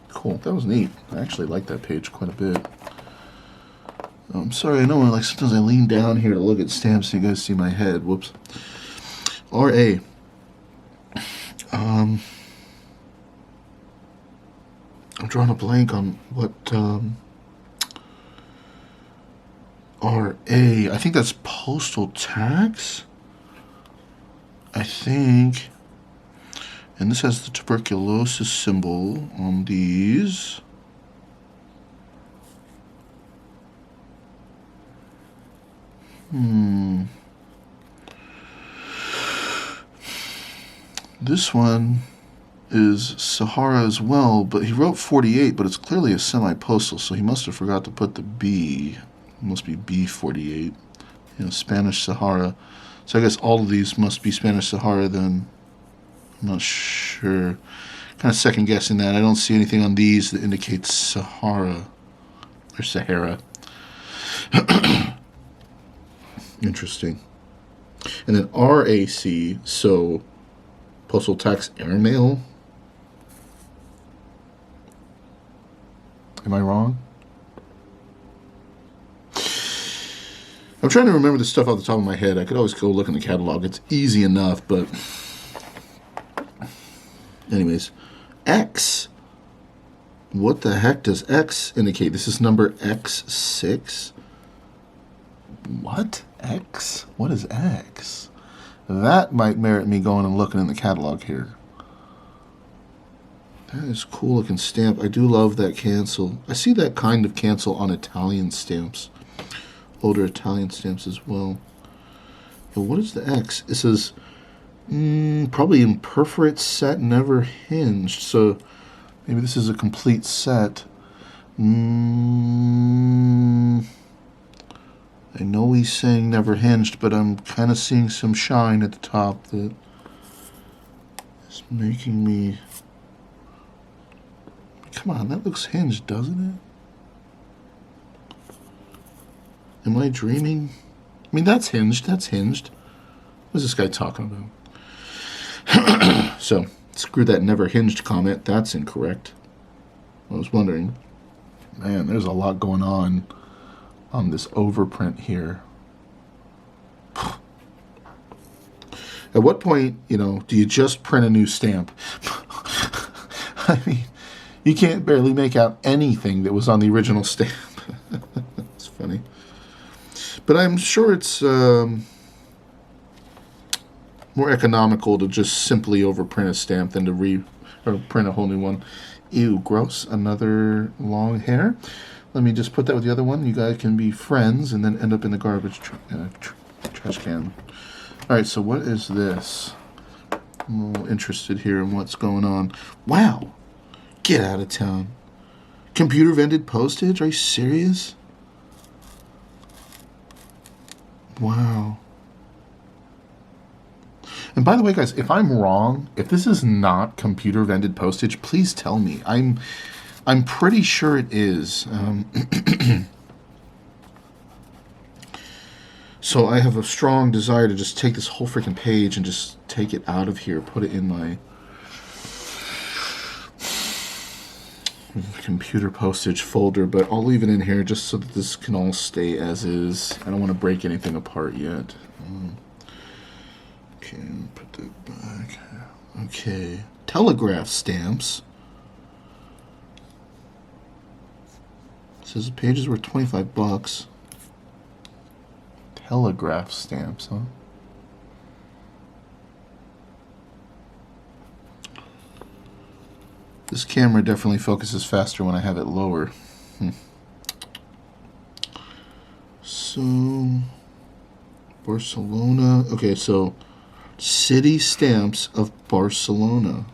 Cool. That was neat. I actually like that page quite a bit. I'm sorry, I know like sometimes I lean down here to look at stamps and you guys see my head. Whoops. R.A. I'm drawing a blank on what R.A. I think that's postal tax. I think. And this has the tuberculosis symbol on these. This one is Sahara as well, but he wrote 48, but it's clearly a semi-postal, so he must have forgot to put the B. It must be B48. You know, Spanish Sahara. So I guess all of these must be Spanish Sahara then. I'm not sure. Kind of second guessing that. I don't see anything on these that indicates Sahara or Sahara. Interesting. And then RAC, so postal tax airmail. Am I wrong? I'm trying to remember the stuff off the top of my head. I could always go look in the catalog. It's easy enough, but anyways, X. What the heck does X indicate? This is number X6. What? X? What is X? That might merit me going and looking in the catalog here. That is cool looking stamp. I do love that cancel. I see that kind of cancel on Italian stamps. Older Italian stamps as well. And what is the X? It says probably imperforate set, never hinged. So maybe this is a complete set. I know he's saying never hinged, but I'm kind of seeing some shine at the top that is making me... Come on, that looks hinged, doesn't it? Am I dreaming? I mean, that's hinged. That's hinged. What's this guy talking about? So, screw that never hinged comment. That's incorrect. I was wondering. Man, there's a lot going on this overprint here. At what point, do you just print a new stamp? I mean, You can't barely make out anything that was on the original stamp. It's funny. But I'm sure it's more economical to just simply overprint a stamp than to or print a whole new one. Ew, gross. Another long hair. Let me just put that with the other one. You guys can be friends and then end up in the garbage trash can. All right, so what is this? I'm a little interested here in what's going on. Wow. Get out of town. Computer vended postage? Are you serious? Wow. And by the way, guys, if I'm wrong, if this is not computer vended postage, please tell me. I'm pretty sure it is. So I have a strong desire to just take this whole freaking page and just take it out of here, put it in my computer postage folder, but I'll leave it in here just so that this can all stay as is. I don't want to break anything apart yet. Okay, put that back. Okay, telegraph stamps. It says the pages were $25. Telegraph stamps, huh? This camera definitely focuses faster when I have it lower. So, Barcelona. Okay, so city stamps of Barcelona.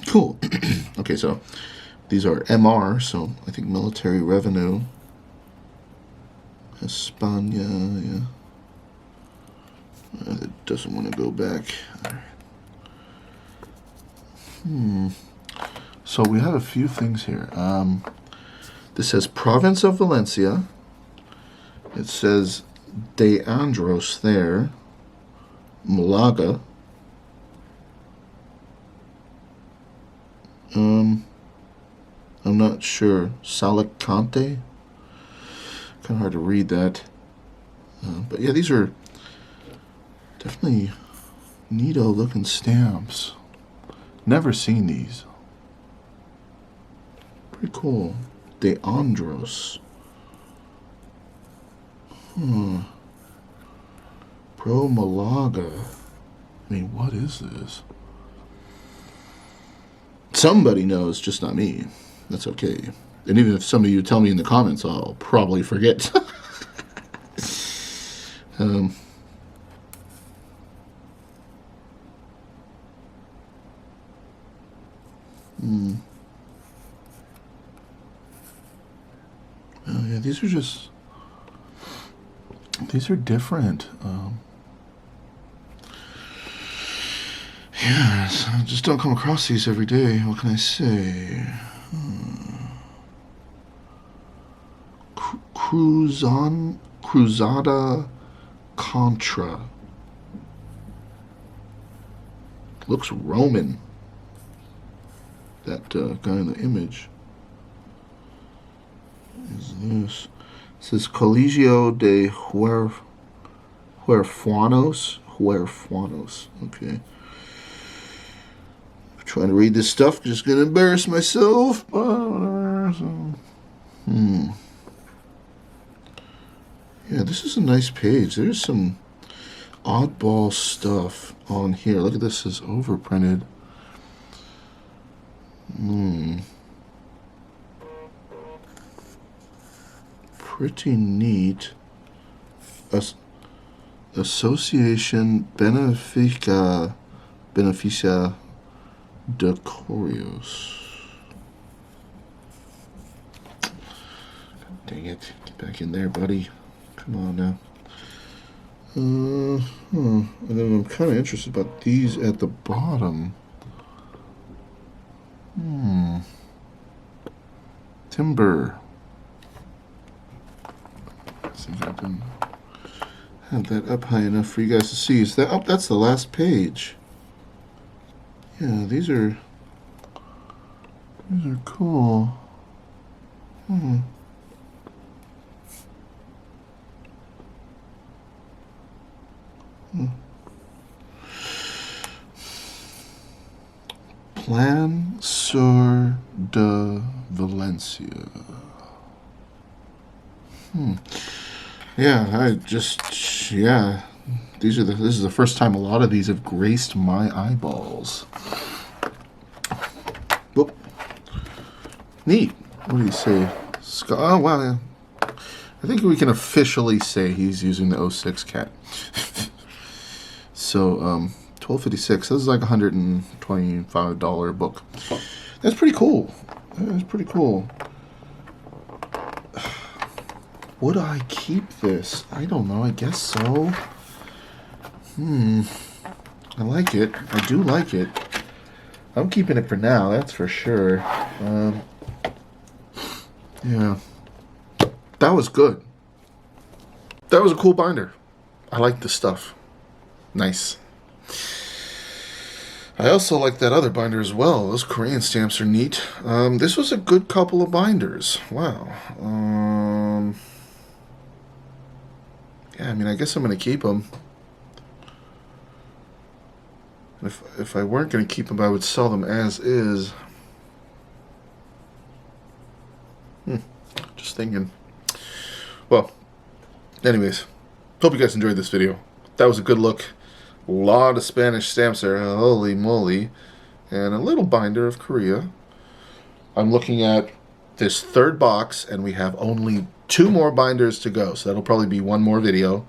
Cool. Okay, so these are MR, so I think military revenue. España, yeah. That doesn't want to go back. So we have a few things here. This says Province of Valencia. It says De Andros there. Malaga. I'm not sure. Salicante? Kind of hard to read that. But yeah, these are definitely neato looking stamps. Never seen these. Pretty cool. De Andros. Pro Malaga. I mean, what is this? Somebody knows, just not me. That's okay. And even if some of you tell me in the comments, I'll probably forget. Oh, yeah, these are different. Yeah, I just don't come across these every day. What can I say? Cruzada Contra. Looks Roman. That guy in the image. What is this? It says Colegio de Huerfanos. Huerfanos. Okay. Trying to read this stuff, just gonna embarrass myself. Yeah, this is a nice page. There's some oddball stuff on here. Look at this, it's overprinted. Pretty neat. Association Beneficia de Corios. Dang it. Get back in there, buddy. Come on now. And then I'm kind of interested about these at the bottom. Timber. Let's see if I can have that up high enough for you guys to see. Is that up? That's the last page. Yeah, these are cool. Plan Sur de Valencia. Yeah, this is the first time a lot of these have graced my eyeballs. Whoop. Neat. What do you say? Oh, wow. Yeah. I think we can officially say he's using the 06 cat. So, $12.56. This is like $125 book. That's pretty cool. That's pretty cool. Would I keep this? I don't know. I guess so. I like it. I do like it. I'm keeping it for now. That's for sure. Yeah. That was good. That was a cool binder. I like this stuff. Nice. I also like that other binder as well. Those Korean stamps are neat. This was a good couple of binders. Wow. Yeah, I mean, I guess I'm going to keep them. If I weren't going to keep them, I would sell them as is. Just thinking. Well, anyways, hope you guys enjoyed this video. That was a good look. A lot of Spanish stamps there. Holy moly. And a little binder of Korea. I'm looking at this third box, and we have only 2 more binders to go. So that'll probably be one more video.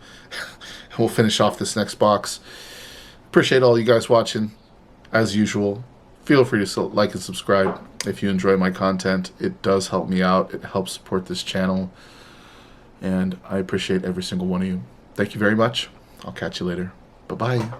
We'll finish off this next box. Appreciate all you guys watching. As usual, feel free to like and subscribe if you enjoy my content. It does help me out. It helps support this channel. And I appreciate every single one of you. Thank you very much. I'll catch you later. Bye-bye.